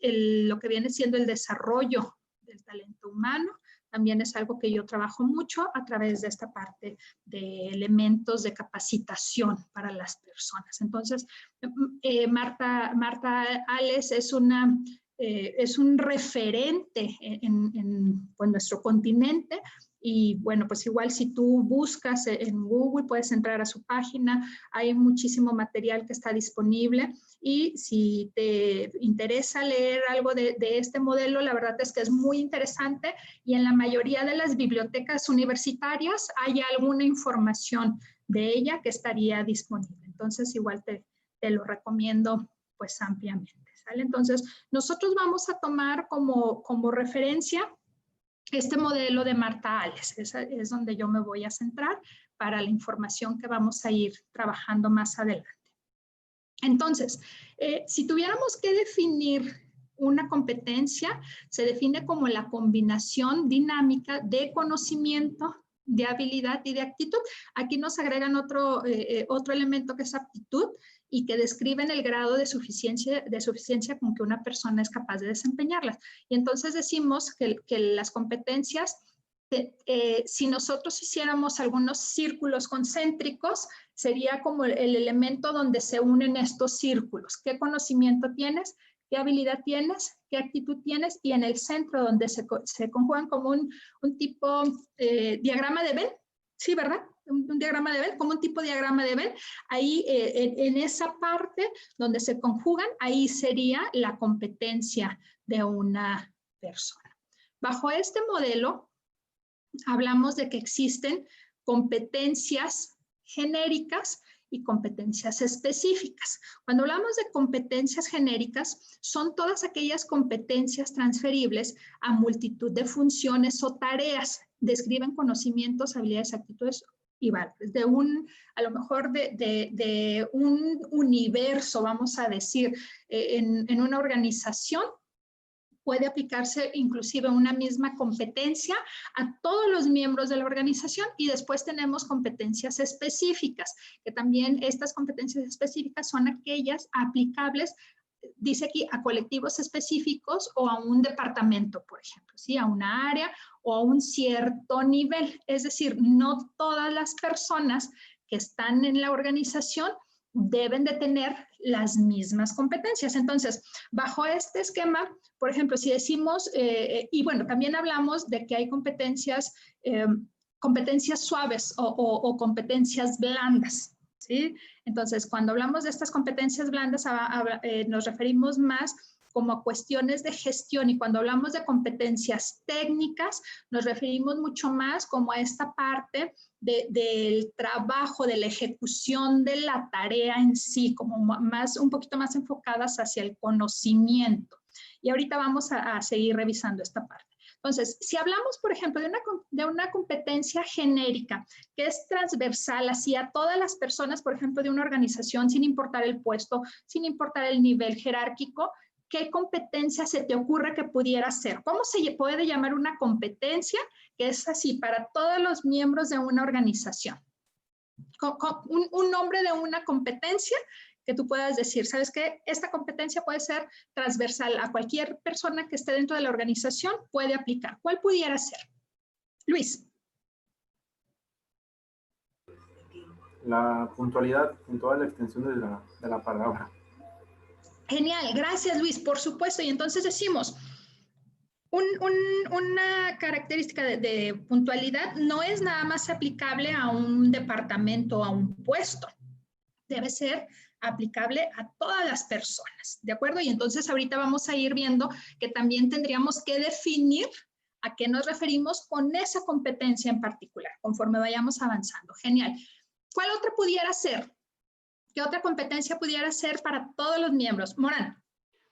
lo que viene siendo el desarrollo del talento humano, también es algo que yo trabajo mucho a través de esta parte de elementos de capacitación para las personas. Entonces, Marta Alles es un referente en nuestro continente. Y bueno, pues igual si tú buscas en Google, puedes entrar a su página, hay muchísimo material que está disponible, y si te interesa leer algo de este modelo, la verdad es que es muy interesante, y en la mayoría de las bibliotecas universitarias hay alguna información de ella que estaría disponible. Entonces igual te lo recomiendo pues ampliamente. ¿sale? Entonces, nosotros vamos a tomar como referencia este modelo de Marta Ales. Esa es donde yo me voy a centrar para la información que vamos a ir trabajando más adelante. Entonces, si tuviéramos que definir una competencia, se define como la combinación dinámica de conocimiento, de habilidad y de actitud. Aquí nos agregan otro elemento que es aptitud y que describen el grado de suficiencia con que una persona es capaz de desempeñarlas. Y entonces decimos que las competencias, si nosotros hiciéramos algunos círculos concéntricos, sería como el elemento donde se unen estos círculos. ¿Qué conocimiento tienes? ¿Qué habilidad tienes? ¿Qué actitud tienes? Y en el centro donde se conjugan como un tipo diagrama de Venn, ¿sí, verdad? Un diagrama de Venn, como un tipo diagrama de Venn. Ahí, en esa parte donde se conjugan, ahí sería la competencia de una persona. Bajo este modelo, hablamos de que existen competencias genéricas y competencias específicas. Cuando hablamos de competencias genéricas, son todas aquellas competencias transferibles a multitud de funciones o tareas. Describen conocimientos, habilidades, actitudes y valores. A lo mejor de un universo, vamos a decir, en una organización, puede aplicarse inclusive una misma competencia a todos los miembros de la organización, y después tenemos competencias específicas, que también estas competencias específicas son aquellas aplicables, dice aquí, a colectivos específicos o a un departamento, por ejemplo, ¿sí? A una área o a un cierto nivel. Es decir, no todas las personas que están en la organización deben de tener las mismas competencias. Entonces, bajo este esquema, por ejemplo, si decimos, y bueno, también hablamos de que hay competencias suaves o competencias blandas, ¿sí? Entonces, cuando hablamos de estas competencias blandas, nos referimos más como a cuestiones de gestión, y cuando hablamos de competencias técnicas, nos referimos mucho más como a esta parte del trabajo, de la ejecución de la tarea en sí, como un poquito más enfocadas hacia el conocimiento. Y ahorita vamos a seguir revisando esta parte. Entonces, si hablamos, por ejemplo, de una competencia genérica que es transversal hacia todas las personas, por ejemplo, de una organización, sin importar el puesto, sin importar el nivel jerárquico, ¿qué competencia se te ocurre que pudiera ser? ¿Cómo se puede llamar una competencia que es así para todos los miembros de una organización? Un nombre de una competencia que tú puedas decir, ¿sabes qué? Esta competencia puede ser transversal a cualquier persona que esté dentro de la organización, puede aplicar. ¿Cuál pudiera ser? Luis. La puntualidad en toda la extensión de la palabra. Genial, gracias Luis, por supuesto. Y entonces decimos, una característica de puntualidad no es nada más aplicable a un departamento o a un puesto. Debe ser aplicable a todas las personas, ¿de acuerdo? Y entonces ahorita vamos a ir viendo que también tendríamos que definir a qué nos referimos con esa competencia en particular, conforme vayamos avanzando. Genial. ¿Cuál otra pudiera ser? ¿Qué otra competencia pudiera ser para todos los miembros? Morán.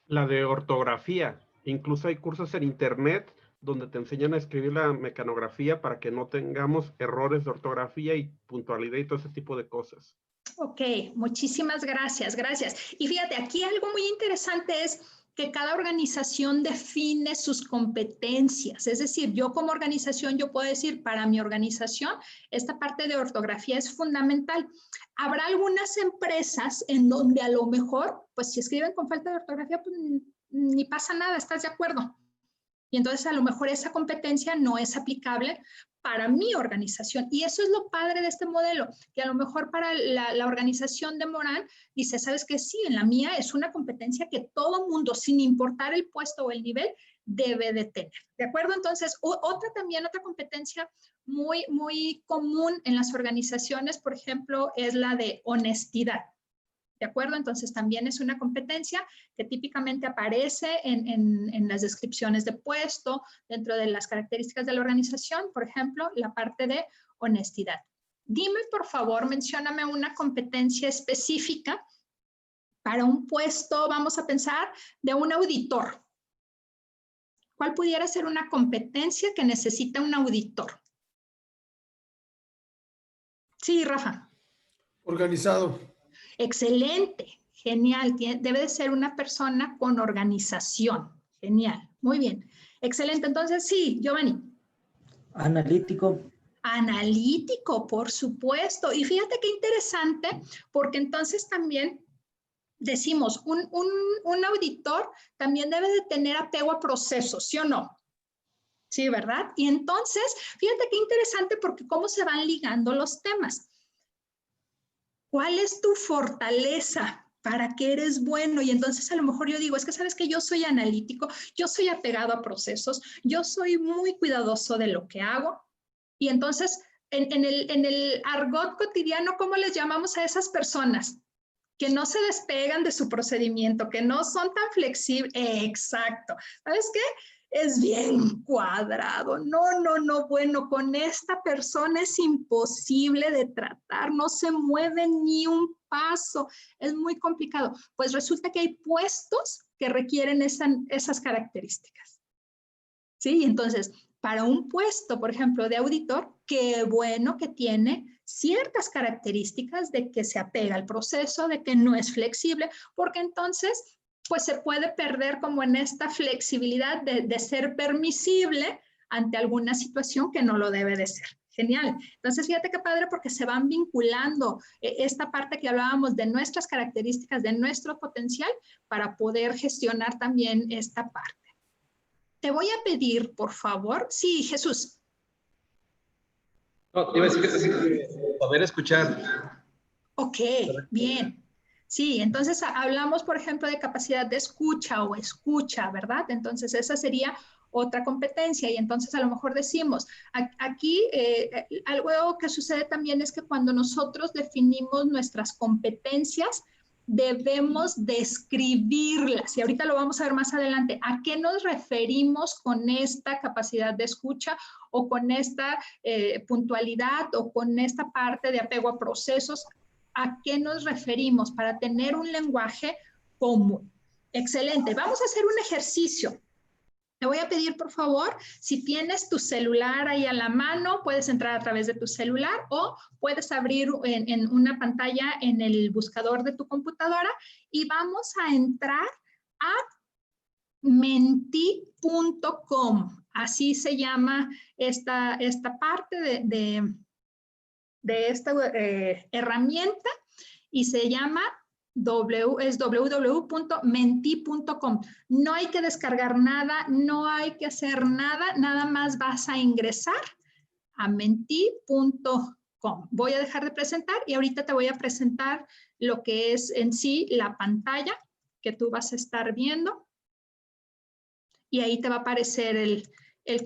La de ortografía. Incluso hay cursos en internet donde te enseñan a escribir la mecanografía para que no tengamos errores de ortografía y puntualidad y todo ese tipo de cosas. Ok, muchísimas gracias, gracias. Y fíjate, aquí algo muy interesante es que cada organización define sus competencias. Es decir, yo como organización, yo puedo decir, para mi organización, esta parte de ortografía es fundamental. Habrá algunas empresas en donde a lo mejor, pues si escriben con falta de ortografía, pues ni pasa nada, ¿estás de acuerdo? Y entonces a lo mejor esa competencia no es aplicable para mi organización. Y eso es lo padre de este modelo, que a lo mejor para la organización de Morán dice, ¿sabes qué? Sí, en la mía es una competencia que todo mundo, sin importar el puesto o el nivel, debe de tener. ¿De acuerdo? Entonces, otra competencia muy, muy común en las organizaciones, por ejemplo, es la de honestidad. ¿De acuerdo? Entonces, también es una competencia que típicamente aparece en las descripciones de puesto, dentro de las características de la organización, por ejemplo, la parte de honestidad. Dime, por favor, mencióname una competencia específica para un puesto, vamos a pensar, de un auditor. ¿Cuál pudiera ser una competencia que necesita un auditor? Sí, Rafa. Organizado. Excelente, genial. Debe de ser una persona con organización. Genial, muy bien. Excelente, entonces sí, Giovanni. Analítico. Analítico, por supuesto. Y fíjate qué interesante, porque entonces también decimos, un auditor también debe de tener apego a procesos, ¿sí o no? Sí, ¿verdad? Y entonces, fíjate qué interesante porque cómo se van ligando los temas. ¿Cuál es tu fortaleza? ¿Para qué eres bueno? Y entonces a lo mejor yo digo, es que sabes que yo soy analítico, yo soy apegado a procesos, yo soy muy cuidadoso de lo que hago. Y entonces, en el argot cotidiano, ¿cómo les llamamos a esas personas? Que no se despegan de su procedimiento, que no son tan flexibles. Exacto. ¿Sabes qué? Es bien cuadrado. No. Bueno, con esta persona es imposible de tratar. No se mueve ni un paso. Es muy complicado. Pues resulta que hay puestos que requieren esas características. ¿Sí? Entonces, para un puesto, por ejemplo, de auditor, qué bueno que tiene ciertas características de que se apega al proceso, de que no es flexible, porque entonces pues se puede perder como en esta flexibilidad de ser permisible ante alguna situación que no lo debe de ser. Genial. Entonces, fíjate qué padre porque se van vinculando esta parte que hablábamos de nuestras características, de nuestro potencial, para poder gestionar también esta parte. Te voy a pedir, por favor. Sí, Jesús. No, te iba a decir que saber escuchar. Ok, bien. Sí, entonces hablamos, por ejemplo, de capacidad de escucha o escucha, ¿verdad? Entonces esa sería otra competencia y entonces a lo mejor decimos, aquí algo que sucede también es que cuando nosotros definimos nuestras competencias, debemos describirlas y ahorita lo vamos a ver más adelante. ¿A qué nos referimos con esta capacidad de escucha o con esta puntualidad o con esta parte de apego a procesos? ¿A qué nos referimos para tener un lenguaje común? Excelente. Vamos a hacer un ejercicio. Te voy a pedir, por favor, si tienes tu celular ahí a la mano, puedes entrar a través de tu celular o puedes abrir en una pantalla en el buscador de tu computadora y vamos a entrar a menti.com. Así se llama esta parte de esta herramienta y se llama www.menti.com. No hay que descargar nada, no hay que hacer nada, nada más vas a ingresar a menti.com. Voy a dejar de presentar y ahorita te voy a presentar lo que es en sí la pantalla que tú vas a estar viendo y ahí te va a aparecer el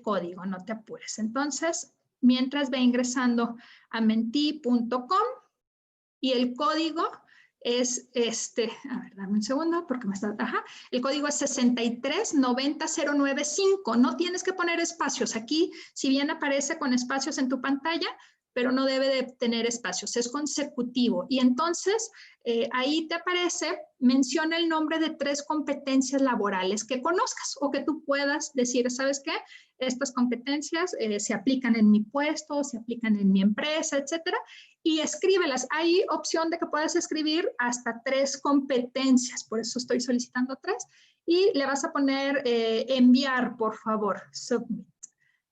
código, no te apures. Entonces, mientras ve ingresando a menti.com y el código es a ver, dame un segundo porque me está, el código es 6390095, no tienes que poner espacios aquí, si bien aparece con espacios en tu pantalla, pero no debe de tener espacios, es consecutivo. Y entonces, ahí te aparece, menciona el nombre de 3 competencias laborales que conozcas o que tú puedas decir, ¿sabes qué? Estas competencias se aplican en mi puesto, se aplican en mi empresa, etcétera, y escríbelas. Hay opción de que puedas escribir hasta 3 competencias, por eso estoy solicitando 3, y le vas a poner enviar, por favor, submit.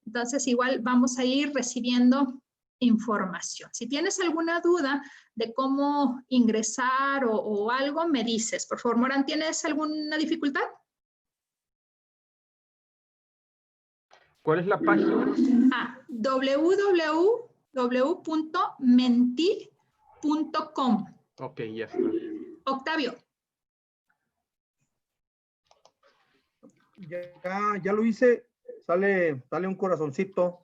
Entonces, igual vamos a ir recibiendo información. Si tienes alguna duda de cómo ingresar o algo, me dices. Por favor, Morán, ¿tienes alguna dificultad? ¿Cuál es la página? www.menti.com. Ok, ya está. Octavio. Ya lo hice. Sale un corazoncito.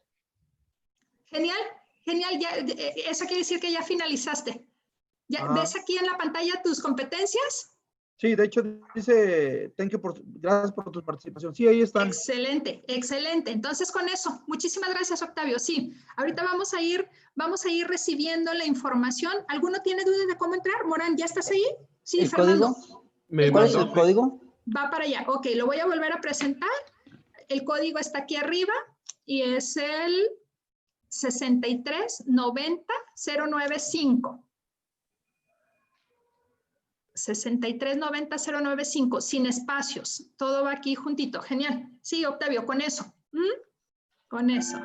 Genial, genial. Ya, eso quiere decir que ya finalizaste. ¿Ya ves aquí en la pantalla tus competencias? Sí, de hecho dice, gracias por tu participación. Sí, ahí están. Excelente, excelente. Entonces con eso, muchísimas gracias, Octavio. Sí, ahorita vamos a ir recibiendo la información. ¿Alguno tiene dudas de cómo entrar? Morán, ¿ya estás ahí? Sí, ¿El Fernando. código? ¿Cuál es el código? Va para allá. Ok, lo voy a volver a presentar. El código está aquí arriba y es el 6390095. 6390095, sin espacios. Todo va aquí juntito. Genial. Sí, Octavio, con eso. Con eso.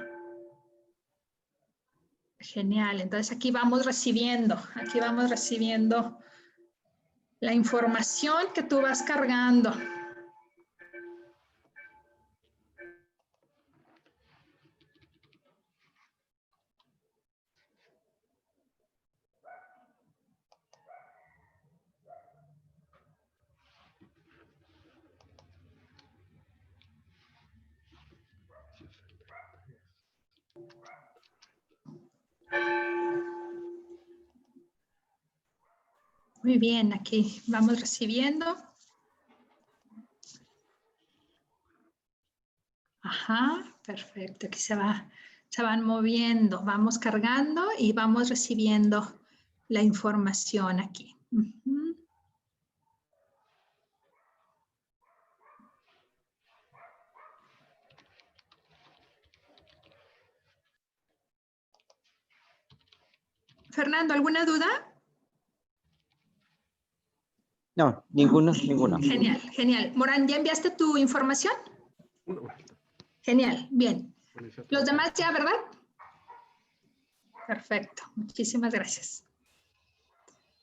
Genial. Entonces aquí vamos recibiendo la información que tú vas cargando. Muy bien, aquí vamos recibiendo. Ajá, perfecto. Aquí se van moviendo, vamos cargando y vamos recibiendo la información aquí. Fernando, ¿alguna duda? No, ninguna. Genial, genial. Morán, ¿ya enviaste tu información? Genial, bien. Los demás ya, ¿verdad? Perfecto, muchísimas gracias.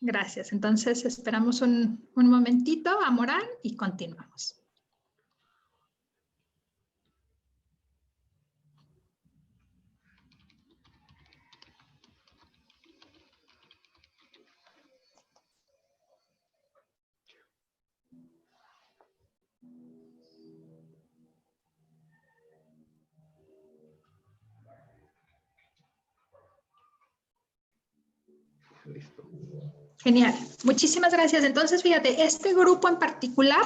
Gracias. Entonces esperamos un momentito a Morán y continuamos. Listo. Genial, muchísimas gracias. Entonces, fíjate, este grupo en particular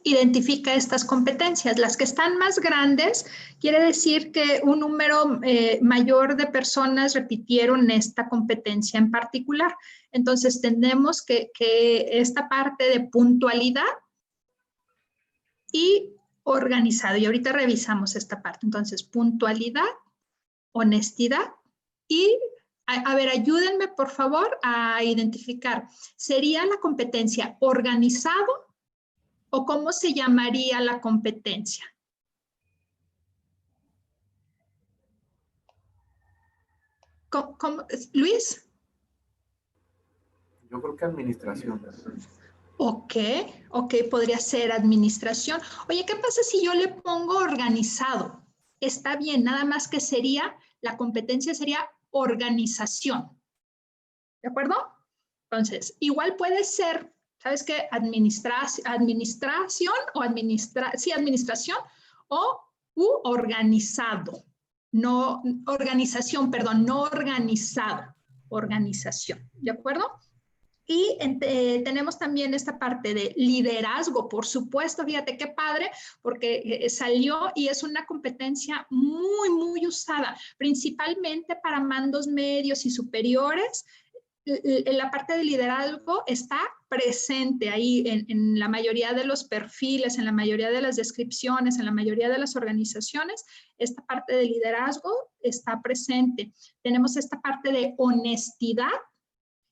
identifica estas competencias. Las que están más grandes quiere decir que un número mayor de personas repitieron esta competencia en particular. Entonces, tenemos que esta parte de puntualidad y organizado. Y ahorita revisamos esta parte. Entonces, puntualidad, honestidad y... A ver, ayúdenme, por favor, a identificar. ¿Sería la competencia organizado o cómo se llamaría la competencia? Luis. Yo creo que administración. Ok, podría ser administración. Oye, ¿qué pasa si yo le pongo organizado? Está bien, nada más que sería, la competencia sería organización. ¿De acuerdo? Entonces, igual puede ser, ¿sabes qué? Administración o administración o organizado. No, organización, perdón, no organizado. Organización. ¿De acuerdo? Y tenemos también esta parte de liderazgo, por supuesto, fíjate qué padre, porque salió y es una competencia muy, muy usada, principalmente para mandos medios y superiores. La parte de liderazgo está presente ahí en la mayoría de los perfiles, en la mayoría de las descripciones, en la mayoría de las organizaciones. Esta parte de liderazgo está presente. Tenemos esta parte de honestidad,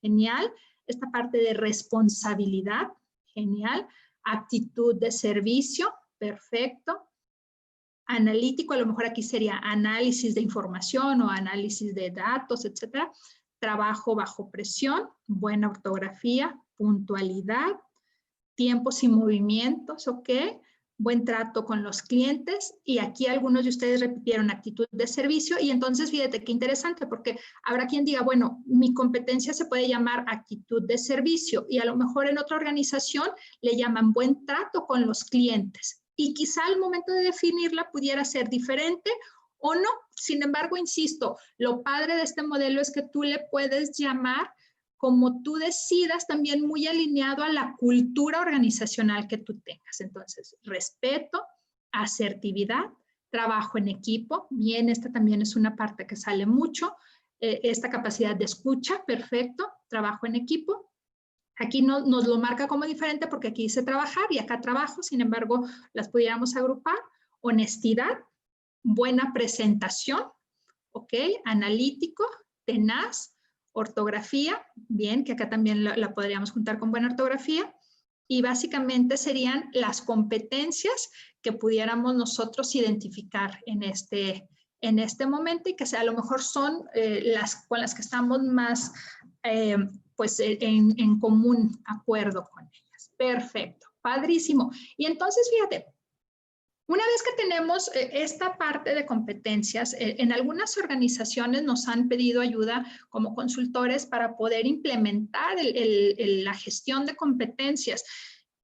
genial. Esta parte de responsabilidad, genial. Actitud de servicio, perfecto. Analítico, a lo mejor aquí sería análisis de información o análisis de datos, etcétera. Trabajo bajo presión, buena ortografía, puntualidad, tiempos y movimientos, ¿ok? Buen trato con los clientes, y aquí algunos de ustedes repitieron actitud de servicio, y entonces fíjate qué interesante, porque habrá quien diga, bueno, mi competencia se puede llamar actitud de servicio, y a lo mejor en otra organización le llaman buen trato con los clientes, y quizá al momento de definirla pudiera ser diferente o no. Sin embargo, insisto, lo padre de este modelo es que tú le puedes llamar como tú decidas, también muy alineado a la cultura organizacional que tú tengas. Entonces, respeto, asertividad, trabajo en equipo. Bien, esta también es una parte que sale mucho. Esta capacidad de escucha, perfecto. Trabajo en equipo. Aquí nos lo marca como diferente porque aquí dice trabajar y acá trabajo, sin embargo, las pudiéramos agrupar. Honestidad, buena presentación, ¿ok? Analítico, tenaz, ortografía, bien, que acá también la podríamos juntar con buena ortografía. Y básicamente serían las competencias que pudiéramos nosotros identificar en este momento y que a lo mejor son las con las que estamos más pues en común acuerdo con ellas. Perfecto, padrísimo. Y entonces, fíjate, una vez que tenemos esta parte de competencias, en algunas organizaciones nos han pedido ayuda como consultores para poder implementar la gestión de competencias.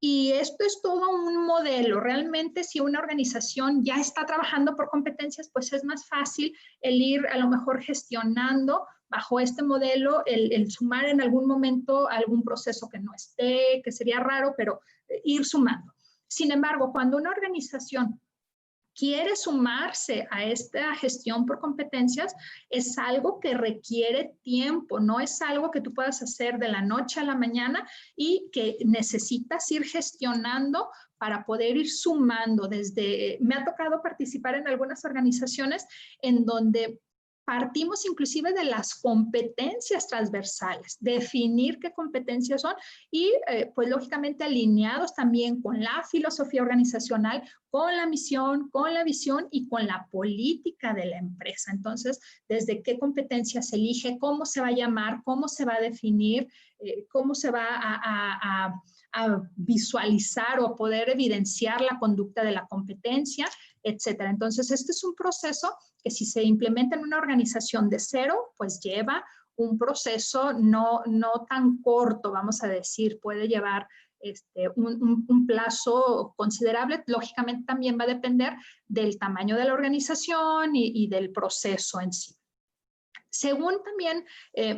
Y esto es todo un modelo. Realmente, si una organización ya está trabajando por competencias, pues es más fácil el ir a lo mejor gestionando bajo este modelo, el sumar en algún momento algún proceso que no esté, que sería raro, pero ir sumando. Sin embargo, cuando una organización quiere sumarse a esta gestión por competencias, es algo que requiere tiempo, no es algo que tú puedas hacer de la noche a la mañana y que necesitas ir gestionando para poder ir sumando. Me ha tocado participar en algunas organizaciones en donde partimos inclusive de las competencias transversales, definir qué competencias son y pues lógicamente alineados también con la filosofía organizacional, con la misión, con la visión y con la política de la empresa. Entonces, desde qué competencia se elige, cómo se va a llamar, cómo se va a definir, cómo se va a visualizar o poder evidenciar la conducta de la competencia, etcétera. Entonces, este es un proceso que si se implementa en una organización de cero, pues lleva un proceso no tan corto, vamos a decir, puede llevar un plazo considerable. Lógicamente también va a depender del tamaño de la organización y del proceso en sí. Según también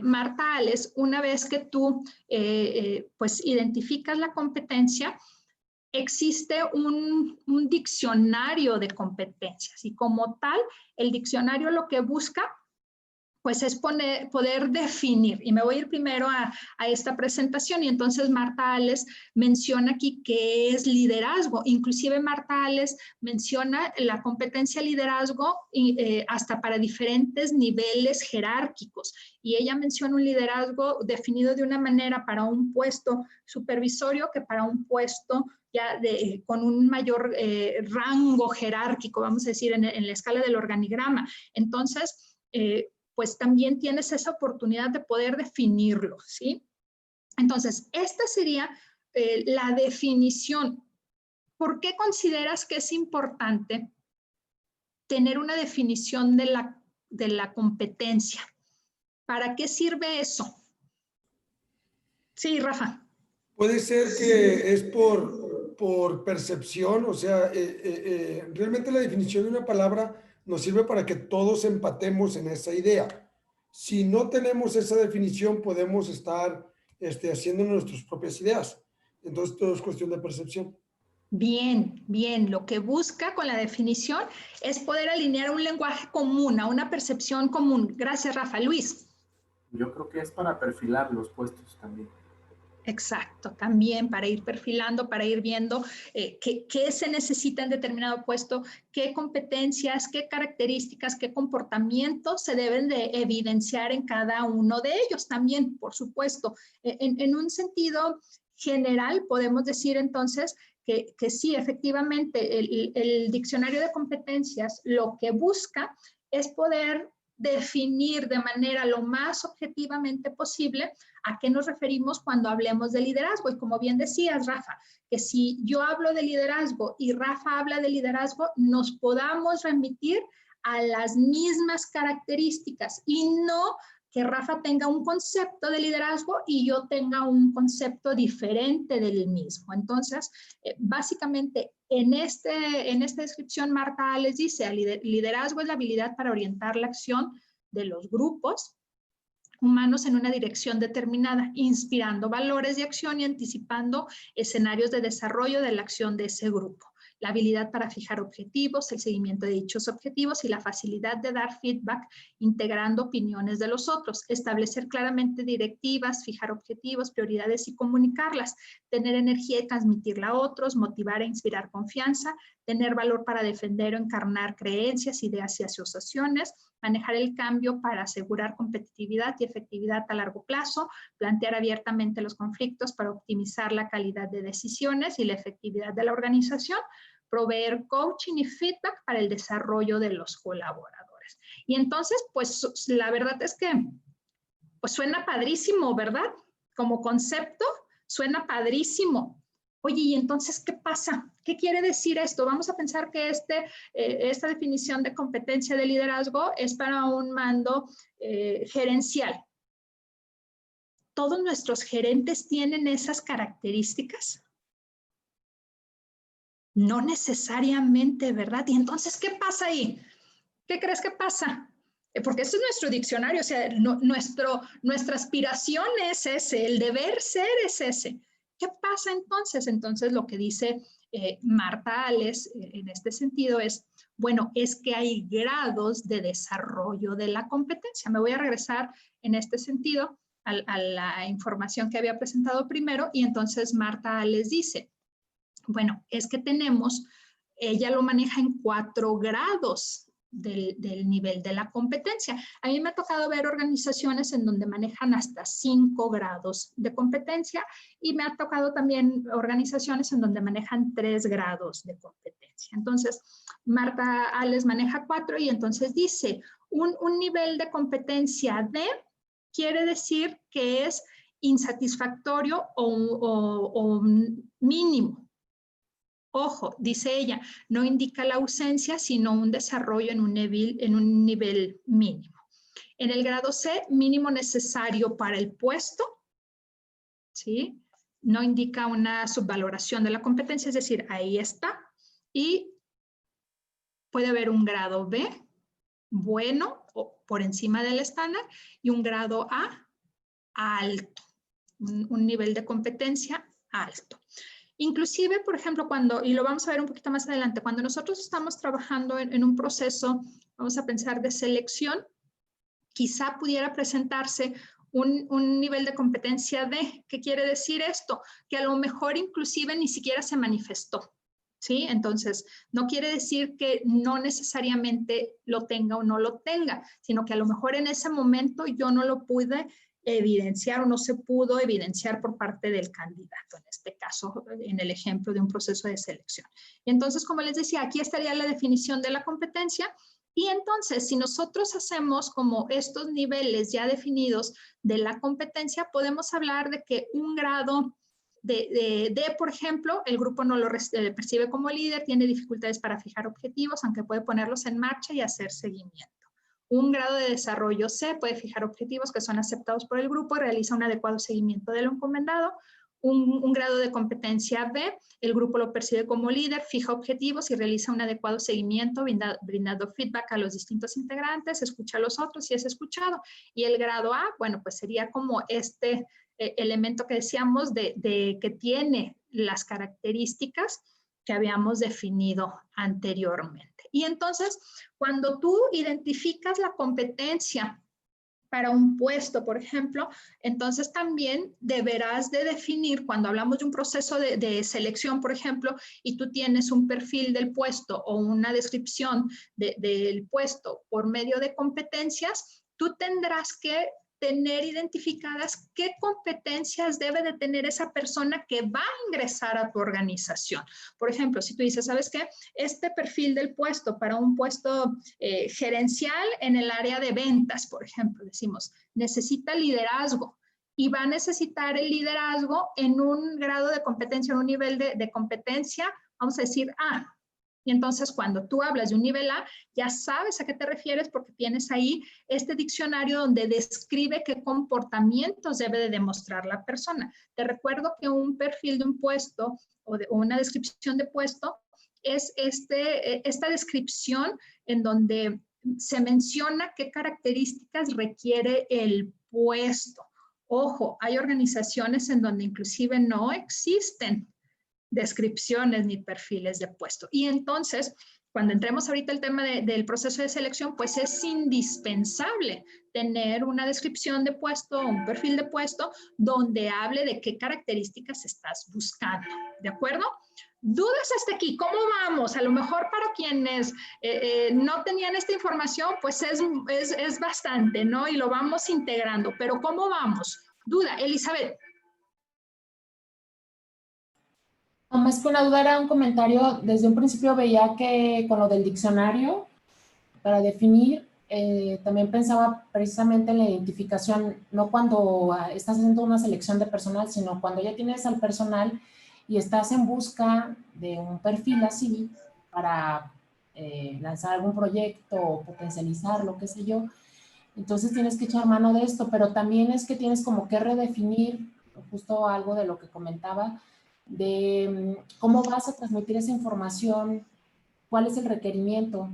Marta Ales, una vez que tú pues identificas la competencia, existe un diccionario de competencias y como tal, el diccionario lo que busca pues es poder definir, y me voy a ir primero a esta presentación, y entonces Marta Ales menciona aquí qué es liderazgo. Inclusive Marta Ales menciona la competencia liderazgo hasta para diferentes niveles jerárquicos, y ella menciona un liderazgo definido de una manera para un puesto supervisorio que para un puesto ya con un mayor rango jerárquico, vamos a decir, en la escala del organigrama. Entonces, pues también tienes esa oportunidad de poder definirlo, ¿sí? Entonces, esta sería la definición. ¿Por qué consideras que es importante tener una definición de la competencia? ¿Para qué sirve eso? Sí, Rafa. Puede ser que es por percepción, o sea, realmente la definición de una palabra nos sirve para que todos empatemos en esa idea. Si no tenemos esa definición, podemos estar haciendo nuestras propias ideas. Entonces, todo es cuestión de percepción. Bien, bien. Lo que busca con la definición es poder alinear un lenguaje común, a una percepción común. Gracias, Rafa. Luis. Yo creo que es para perfilar los puestos también. Exacto, también para ir perfilando, para ir viendo qué se necesita en determinado puesto, qué competencias, qué características, qué comportamientos se deben de evidenciar en cada uno de ellos también, por supuesto. En un sentido general, podemos decir entonces que sí, efectivamente, el diccionario de competencias lo que busca es poder definir de manera lo más objetivamente posible a qué nos referimos cuando hablemos de liderazgo. Y como bien decías, Rafa, que si yo hablo de liderazgo y Rafa habla de liderazgo, nos podamos remitir a las mismas características y no que Rafa tenga un concepto de liderazgo y yo tenga un concepto diferente del mismo. Entonces, básicamente, en esta descripción, Marta les dice, liderazgo es la habilidad para orientar la acción de los grupos humanos en una dirección determinada, inspirando valores de acción y anticipando escenarios de desarrollo de la acción de ese grupo. la habilidad para fijar objetivos, el seguimiento de dichos objetivos y la facilidad de dar feedback integrando opiniones de los otros, establecer claramente directivas, fijar objetivos, prioridades y comunicarlas, tener energía y transmitirla a otros, motivar e inspirar confianza, tener valor para defender o encarnar creencias, ideas y asociaciones, manejar el cambio para asegurar competitividad y efectividad a largo plazo, plantear abiertamente los conflictos para optimizar la calidad de decisiones y la efectividad de la organización, proveer coaching y feedback para el desarrollo de los colaboradores. Y entonces, pues la verdad es que pues suena padrísimo, ¿verdad? Como concepto, suena padrísimo. Oye, ¿y entonces qué pasa? ¿Qué quiere decir esto? Vamos a pensar que esta definición de competencia de liderazgo es para un mando gerencial. ¿Todos nuestros gerentes tienen esas características? No necesariamente, ¿verdad? Y entonces, ¿qué pasa ahí? ¿Qué crees que pasa? Porque este es nuestro diccionario, o sea, nuestra aspiración es ese, el deber ser es ese. ¿Qué pasa entonces? Entonces lo que dice Marta Ales en este sentido es, bueno, es que hay grados de desarrollo de la competencia. Me voy a regresar en este sentido a la información que había presentado primero y entonces Marta Ales dice, bueno, es que ella lo maneja en 4 grados del nivel de la competencia. A mí me ha tocado ver organizaciones en donde manejan hasta 5 grados de competencia y me ha tocado también organizaciones en donde manejan 3 grados de competencia. Entonces, Marta Ales maneja 4 y entonces dice, un nivel de competencia D quiere decir que es insatisfactorio o mínimo. Ojo, dice ella, no indica la ausencia, sino un desarrollo en un nivel mínimo. En el grado C, mínimo necesario para el puesto, ¿sí? No indica una subvaloración de la competencia, es decir, ahí está. Y puede haber un grado B, bueno, o por encima del estándar, y un grado A, alto, un nivel de competencia alto. Inclusive, por ejemplo, y lo vamos a ver un poquito más adelante, cuando nosotros estamos trabajando en un proceso, vamos a pensar de selección, quizá pudiera presentarse un nivel de competencia D. ¿Qué quiere decir esto? Que a lo mejor inclusive ni siquiera se manifestó, ¿sí? Entonces, no quiere decir que no necesariamente lo tenga o no lo tenga, sino que a lo mejor en ese momento yo no lo pude evidenciar o no se pudo evidenciar por parte del candidato, en este caso, en el ejemplo de un proceso de selección. Y entonces, como les decía, aquí estaría la definición de la competencia y entonces, si nosotros hacemos como estos niveles ya definidos de la competencia, podemos hablar de que un grado de, por ejemplo, el grupo no lo percibe como líder, tiene dificultades para fijar objetivos, aunque puede ponerlos en marcha y hacer seguimiento. Un grado de desarrollo C puede fijar objetivos que son aceptados por el grupo y realiza un adecuado seguimiento de lo encomendado. Un grado de competencia B, el grupo lo percibe como líder, fija objetivos y realiza un adecuado seguimiento, brindando feedback a los distintos integrantes, escucha a los otros y es escuchado. Y el grado A, bueno, pues sería como este elemento que decíamos de que tiene las características que habíamos definido anteriormente. Y entonces, cuando tú identificas la competencia para un puesto, por ejemplo, entonces también deberás de definir, cuando hablamos de un proceso de selección, por ejemplo, y tú tienes un perfil del puesto o una descripción del puesto por medio de competencias, tú tendrás que tener identificadas qué competencias debe de tener esa persona que va a ingresar a tu organización. Por ejemplo, si tú dices, ¿sabes qué? Este perfil del puesto para un puesto gerencial en el área de ventas, por ejemplo, decimos, necesita liderazgo y va a necesitar el liderazgo en un grado de competencia, en un nivel de competencia, vamos a decir A. Y entonces, cuando tú hablas de un nivel A, ya sabes a qué te refieres porque tienes ahí este diccionario donde describe qué comportamientos debe de demostrar la persona. Te recuerdo que un perfil de un puesto o una descripción de puesto es esta descripción en donde se menciona qué características requiere el puesto. Ojo, hay organizaciones en donde inclusive no existen descripciones ni perfiles de puesto. Y entonces, cuando entremos ahorita el tema del proceso de selección, pues es indispensable tener una descripción de puesto, un perfil de puesto, donde hable de qué características estás buscando, ¿de acuerdo? ¿Dudas hasta aquí? ¿Cómo vamos? A lo mejor para quienes no tenían esta información, pues es bastante, ¿no? Y lo vamos integrando, pero ¿cómo vamos? Duda, Elizabeth. No, más que una duda, era un comentario. Desde un principio veía que con lo del diccionario, para definir, también pensaba precisamente en la identificación, no cuando estás haciendo una selección de personal, sino cuando ya tienes al personal y estás en busca de un perfil así para lanzar algún proyecto o potencializarlo, qué sé yo. Entonces tienes que echar mano de esto, pero también es que tienes como que redefinir justo algo de lo que comentaba, de cómo vas a transmitir esa información, cuál es el requerimiento.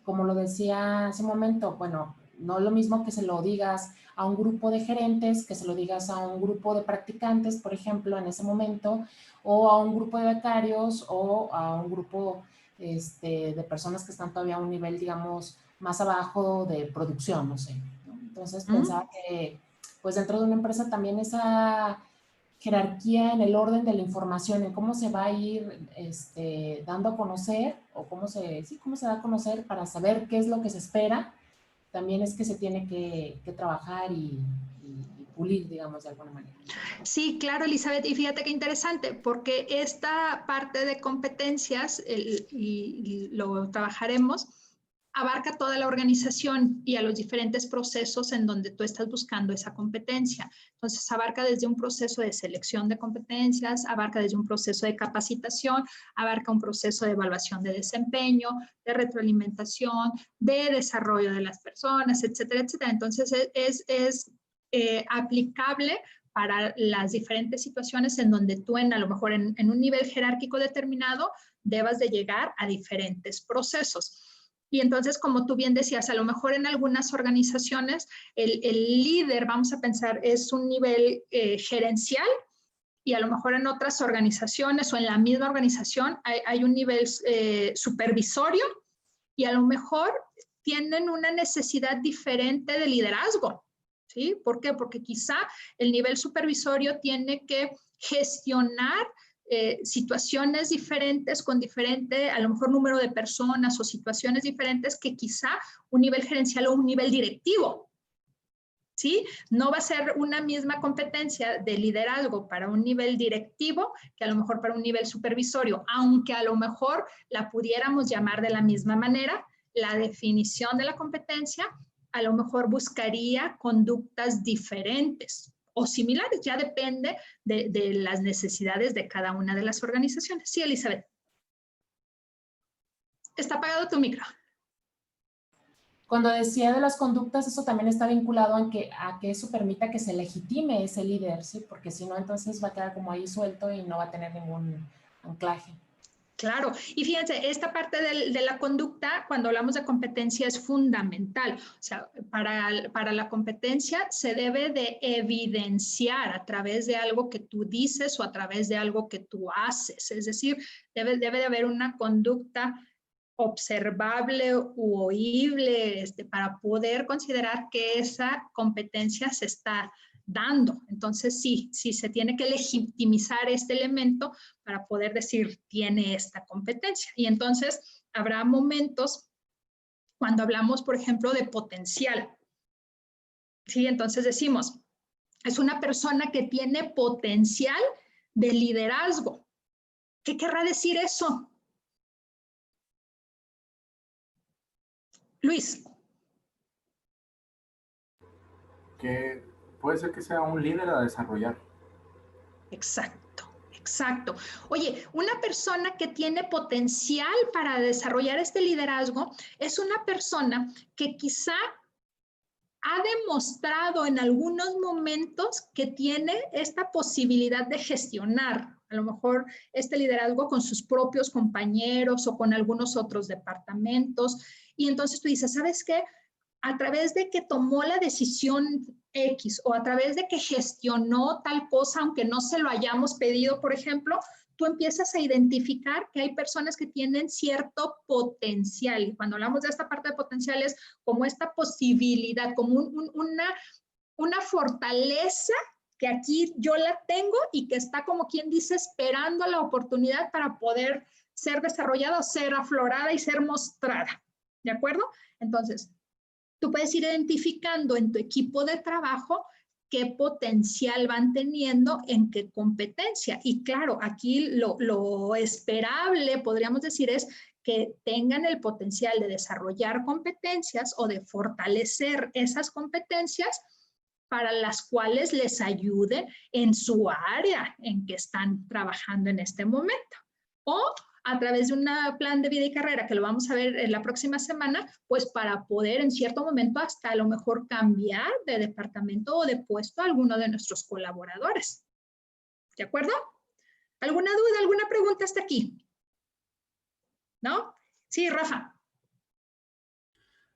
Como lo decía hace un momento, bueno, no es lo mismo que se lo digas a un grupo de gerentes, que se lo digas a un grupo de practicantes, por ejemplo, en ese momento, o a un grupo de becarios, o a un grupo de personas que están todavía a un nivel, digamos, más abajo de producción, no sé, ¿no? Entonces pensaba que, pues dentro de una empresa también esa jerarquía en el orden de la información, en cómo se va a ir dando a conocer, o cómo se da a conocer para saber qué es lo que se espera, también es que se tiene que trabajar y pulir, digamos, de alguna manera. Sí, claro, Elizabeth, y fíjate qué interesante, porque esta parte de competencias, y lo trabajaremos, abarca toda la organización y a los diferentes procesos en donde tú estás buscando esa competencia. Entonces, abarca desde un proceso de selección de competencias, abarca desde un proceso de capacitación, abarca un proceso de evaluación de desempeño, de retroalimentación, de desarrollo de las personas, etcétera, etcétera. Entonces, es aplicable para las diferentes situaciones en donde tú a lo mejor en un nivel jerárquico determinado debas de llegar a diferentes procesos. Y entonces, como tú bien decías, a lo mejor en algunas organizaciones el líder, vamos a pensar, es un nivel gerencial, y a lo mejor en otras organizaciones o en la misma organización hay un nivel supervisorio, y a lo mejor tienen una necesidad diferente de liderazgo. ¿Sí? ¿Por qué? Porque quizá el nivel supervisorio tiene que gestionar situaciones diferentes con diferente, a lo mejor, número de personas o situaciones diferentes que quizá un nivel gerencial o un nivel directivo. ¿Sí? No va a ser una misma competencia de liderazgo para un nivel directivo que a lo mejor para un nivel supervisorio, aunque a lo mejor la pudiéramos llamar de la misma manera. La definición de la competencia a lo mejor buscaría conductas diferentes o similares, ya depende de las necesidades de cada una de las organizaciones. Sí, Elizabeth. Está apagado tu micro. Cuando decía de las conductas, eso también está vinculado a que eso permita que se legitime ese líder, ¿sí? Porque si no, entonces va a quedar como ahí suelto y no va a tener ningún anclaje. Claro, y fíjense, esta parte de la conducta, cuando hablamos de competencia, es fundamental. O sea, para la competencia se debe de evidenciar a través de algo que tú dices o a través de algo que tú haces. Es decir, debe de haber una conducta observable u oíble para poder considerar que esa competencia se está dando. Entonces, sí, se tiene que legitimizar este elemento para poder decir, tiene esta competencia. Y entonces, habrá momentos cuando hablamos, por ejemplo, de potencial. Sí, entonces decimos, es una persona que tiene potencial de liderazgo. ¿Qué querrá decir eso? Luis. Que puede ser que sea un líder a desarrollar. Exacto. Oye, una persona que tiene potencial para desarrollar este liderazgo es una persona que quizá ha demostrado en algunos momentos que tiene esta posibilidad de gestionar a lo mejor este liderazgo con sus propios compañeros o con algunos otros departamentos. Y entonces tú dices, ¿sabes qué? A través de que tomó la decisión X o a través de que gestionó tal cosa, aunque no se lo hayamos pedido, por ejemplo, tú empiezas a identificar que hay personas que tienen cierto potencial. Cuando hablamos de esta parte de potencial es como esta posibilidad, como una fortaleza que aquí yo la tengo y que está como quien dice esperando la oportunidad para poder ser desarrollada, ser aflorada y ser mostrada. ¿De acuerdo? Entonces, tú puedes ir identificando en tu equipo de trabajo qué potencial van teniendo, en qué competencia. Y claro, aquí lo esperable, podríamos decir, es que tengan el potencial de desarrollar competencias o de fortalecer esas competencias para las cuales les ayude en su área en que están trabajando en este momento. O a través de un plan de vida y carrera, que lo vamos a ver en la próxima semana, pues para poder en cierto momento hasta a lo mejor cambiar de departamento o de puesto a alguno de nuestros colaboradores. ¿De acuerdo? ¿Alguna duda, alguna pregunta hasta aquí? ¿No? Sí, Rafa.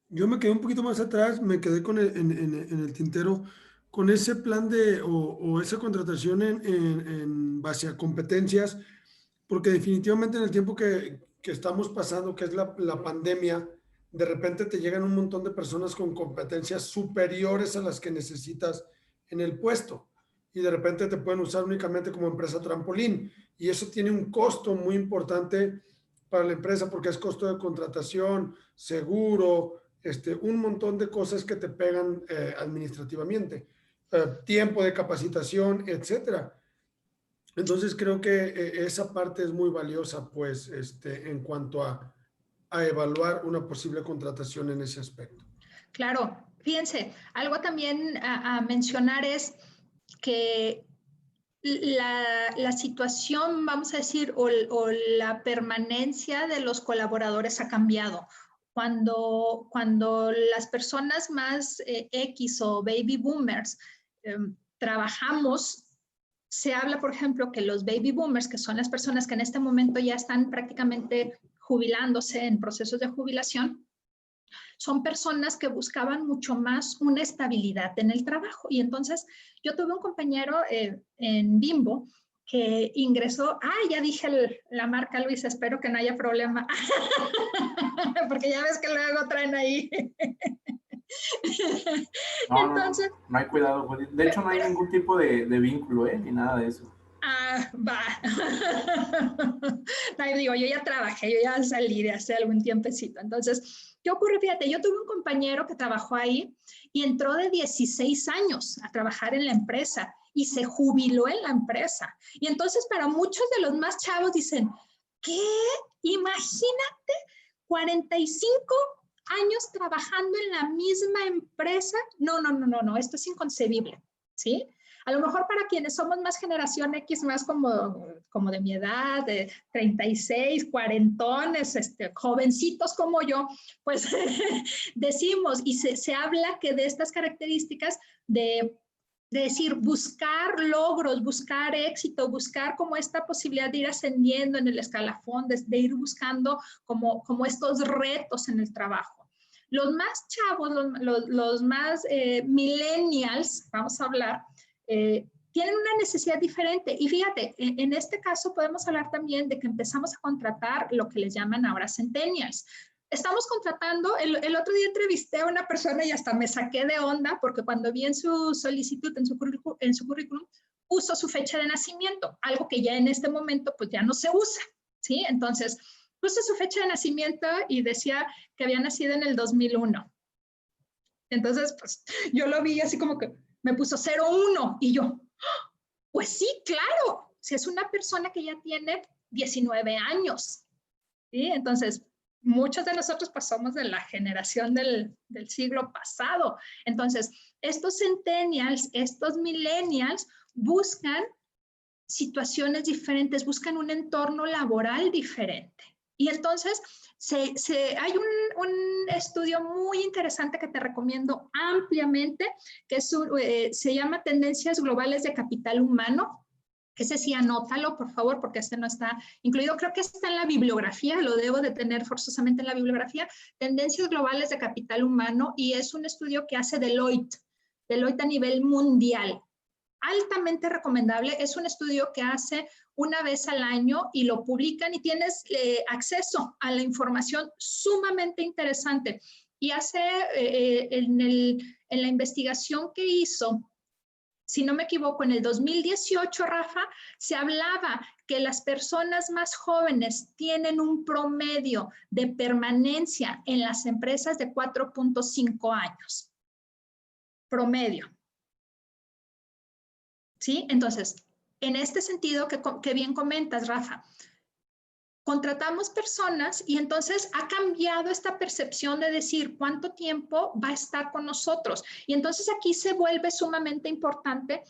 Yo me quedé un poquito más atrás, me quedé con en el tintero, con ese plan de, o esa contratación en base a competencias, porque definitivamente en el tiempo que estamos pasando, que es la pandemia, de repente te llegan un montón de personas con competencias superiores a las que necesitas en el puesto y de repente te pueden usar únicamente como empresa trampolín y eso tiene un costo muy importante para la empresa porque es costo de contratación, seguro, un montón de cosas que te pegan administrativamente, tiempo de capacitación, etcétera. Entonces creo que esa parte es muy valiosa, pues, en cuanto a evaluar una posible contratación en ese aspecto. Claro, fíjense, algo también a mencionar es que la situación, vamos a decir, o la permanencia de los colaboradores ha cambiado. Cuando las personas más X o baby boomers trabajamos, se habla, por ejemplo, que los baby boomers, que son las personas que en este momento ya están prácticamente jubilándose en procesos de jubilación, son personas que buscaban mucho más una estabilidad en el trabajo. Y entonces yo tuve un compañero en Bimbo que ingresó, ya dije la marca, Luis, espero que no haya problema, porque ya ves que luego traen ahí. Entonces, no hay cuidado. De hecho, no hay ningún tipo de vínculo, ni nada de eso. Va. No, digo, yo ya trabajé, yo ya salí de hace algún tiempecito. Entonces, ¿qué ocurre? Fíjate, yo tuve un compañero que trabajó ahí y entró de 16 años a trabajar en la empresa y se jubiló en la empresa. Y entonces, para muchos de los más chavos dicen, ¿qué? Imagínate, 45 años trabajando en la misma empresa. No, esto es inconcebible, ¿sí? A lo mejor para quienes somos más generación X, más como de mi edad, de 36, cuarentones, jovencitos como yo, pues decimos y se habla que de estas características de decir, buscar logros, buscar éxito, buscar como esta posibilidad de ir ascendiendo en el escalafón, de ir buscando como estos retos en el trabajo. Los más chavos, los más millennials, vamos a hablar, tienen una necesidad diferente. Y fíjate, en este caso podemos hablar también de que empezamos a contratar lo que les llaman ahora centennials. Estamos contratando, el otro día entrevisté a una persona y hasta me saqué de onda porque cuando vi en su solicitud, en su currículum, puso su fecha de nacimiento, algo que ya en este momento pues ya no se usa, ¿sí? Entonces, puse su fecha de nacimiento y decía que había nacido en el 2001. Entonces, pues yo lo vi así como que me puso 01 y yo, pues sí, claro, si es una persona que ya tiene 19 años, ¿sí? Entonces, muchos de nosotros pasamos de la generación del siglo pasado. Entonces, estos centennials, estos millennials buscan situaciones diferentes, buscan un entorno laboral diferente. Y entonces hay un estudio muy interesante que te recomiendo ampliamente, que se llama Tendencias Globales de Capital Humano. Ese sí, anótalo, por favor, porque este no está incluido. Creo que está en la bibliografía, lo debo de tener forzosamente en la bibliografía. Tendencias Globales de Capital Humano, y es un estudio que hace Deloitte a nivel mundial. altamente recomendable. Es un estudio que hace una vez al año y lo publican y tienes acceso a la información sumamente interesante. Y hace en la investigación que hizo, si no me equivoco, en el 2018, Rafa, se hablaba que las personas más jóvenes tienen un promedio de permanencia en las empresas de 4.5 años. Promedio. ¿Sí? Entonces, en este sentido que bien comentas, Rafa, contratamos personas y entonces ha cambiado esta percepción de decir cuánto tiempo va a estar con nosotros. Y entonces aquí se vuelve sumamente importante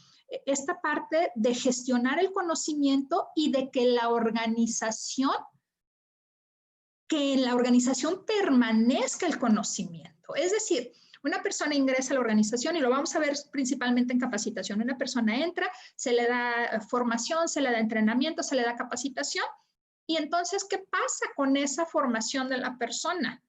esta parte de gestionar el conocimiento y de que en la organización permanezca el conocimiento. Es decir, una persona ingresa a la organización y lo vamos a ver principalmente en capacitación. Una persona entra, se le da formación, se le da entrenamiento, se le da capacitación. Y entonces, ¿qué pasa con esa formación de la persona?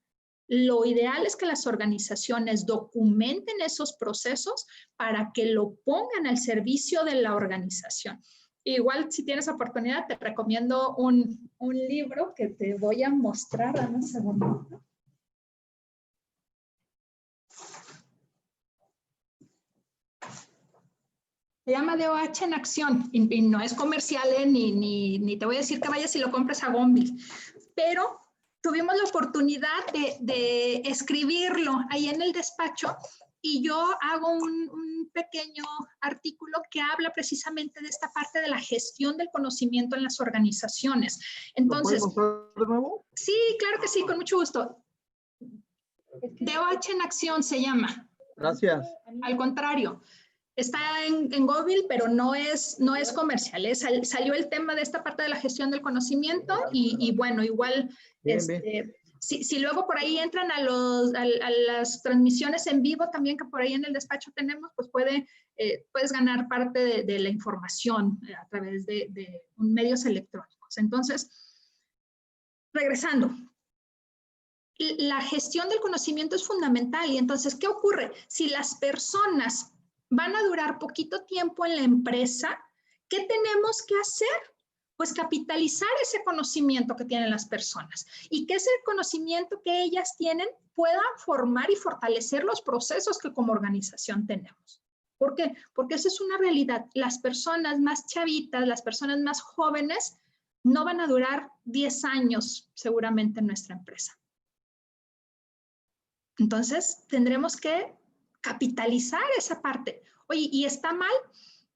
Lo ideal es que las organizaciones documenten esos procesos para que lo pongan al servicio de la organización. Igual, si tienes oportunidad, te recomiendo un libro que te voy a mostrar. Dame un segundo. Se llama DOH en acción y no es comercial, ni te voy a decir que vayas y lo compres a Gonville, pero tuvimos la oportunidad de escribirlo ahí en el despacho y yo hago un pequeño artículo que habla precisamente de esta parte de la gestión del conocimiento en las organizaciones. Entonces, ¿lo puedes mostrar de nuevo? Sí, claro que sí, con mucho gusto. DOH en acción se llama. Gracias. Al contrario. Está en Google, pero no es comercial. Salió el tema de esta parte de la gestión del conocimiento y bueno, igual, bien. Si luego por ahí entran a las transmisiones en vivo también que por ahí en el despacho tenemos, pues puedes ganar parte de la información a través de medios electrónicos. Entonces, regresando. La gestión del conocimiento es fundamental y entonces, ¿qué ocurre? Si las personas van a durar poquito tiempo en la empresa, ¿qué tenemos que hacer? Pues capitalizar ese conocimiento que tienen las personas y que ese conocimiento que ellas tienen pueda formar y fortalecer los procesos que como organización tenemos. ¿Por qué? Porque esa es una realidad. Las personas más chavitas, las personas más jóvenes, no van a durar 10 años seguramente en nuestra empresa. Entonces, tendremos que capitalizar esa parte. Oye, ¿y está mal?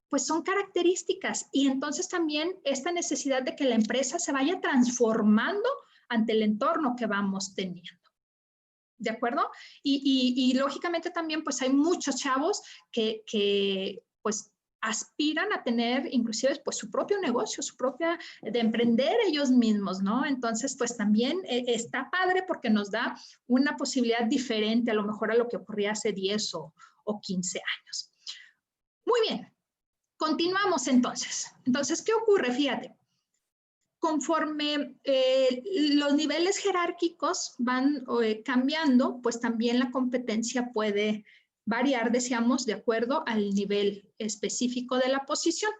Pues son características y entonces también esta necesidad de que la empresa se vaya transformando ante el entorno que vamos teniendo. ¿De acuerdo? Y lógicamente también pues hay muchos chavos que pues aspiran a tener inclusive pues su propio negocio, de emprender ellos mismos, ¿no? Entonces pues también está padre porque nos da una posibilidad diferente a lo mejor a lo que ocurría hace 10 o 15 años. Muy bien, continuamos entonces. Entonces, ¿qué ocurre? Fíjate, conforme los niveles jerárquicos van cambiando, pues también la competencia puede variar, decíamos, de acuerdo al nivel específico de la posición.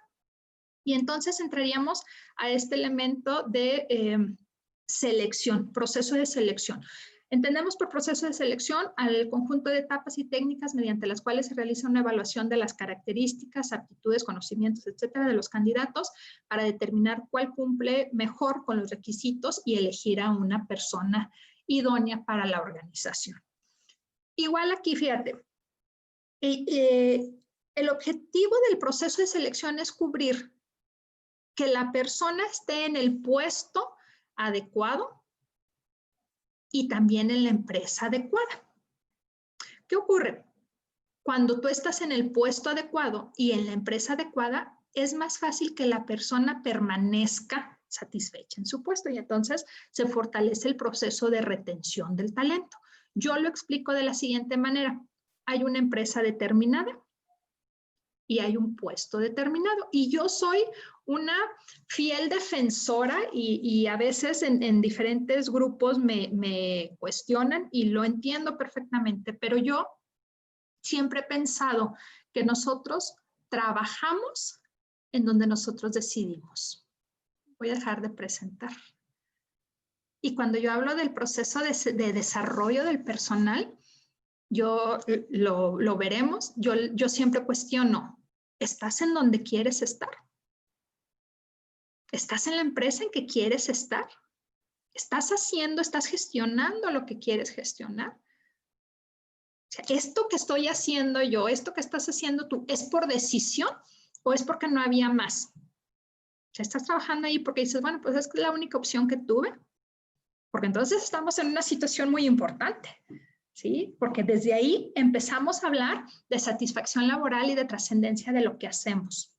Y entonces entraríamos a este elemento de selección, proceso de selección. Entendemos por proceso de selección al conjunto de etapas y técnicas mediante las cuales se realiza una evaluación de las características, aptitudes, conocimientos, etcétera, de los candidatos para determinar cuál cumple mejor con los requisitos y elegir a una persona idónea para la organización. Igual aquí, fíjate, el objetivo del proceso de selección es cubrir que la persona esté en el puesto adecuado y también en la empresa adecuada. ¿Qué ocurre? Cuando tú estás en el puesto adecuado y en la empresa adecuada, es más fácil que la persona permanezca satisfecha en su puesto y entonces se fortalece el proceso de retención del talento. Yo lo explico de la siguiente manera. Hay una empresa determinada y hay un puesto determinado. Y yo soy una fiel defensora y a veces en diferentes grupos me cuestionan y lo entiendo perfectamente, pero yo siempre he pensado que nosotros trabajamos en donde nosotros decidimos. Voy a dejar de presentar. Y cuando yo hablo del proceso de desarrollo del personal, yo lo veremos, yo siempre cuestiono, ¿estás en donde quieres estar? ¿Estás en la empresa en que quieres estar? ¿Estás gestionando lo que quieres gestionar? O sea, esto que estoy haciendo yo, esto que estás haciendo tú, ¿es por decisión o es porque no había más? O sea, estás trabajando ahí porque dices, bueno, pues es la única opción que tuve. Porque entonces estamos en una situación muy importante, ¿sí? Porque desde ahí empezamos a hablar de satisfacción laboral y de trascendencia de lo que hacemos.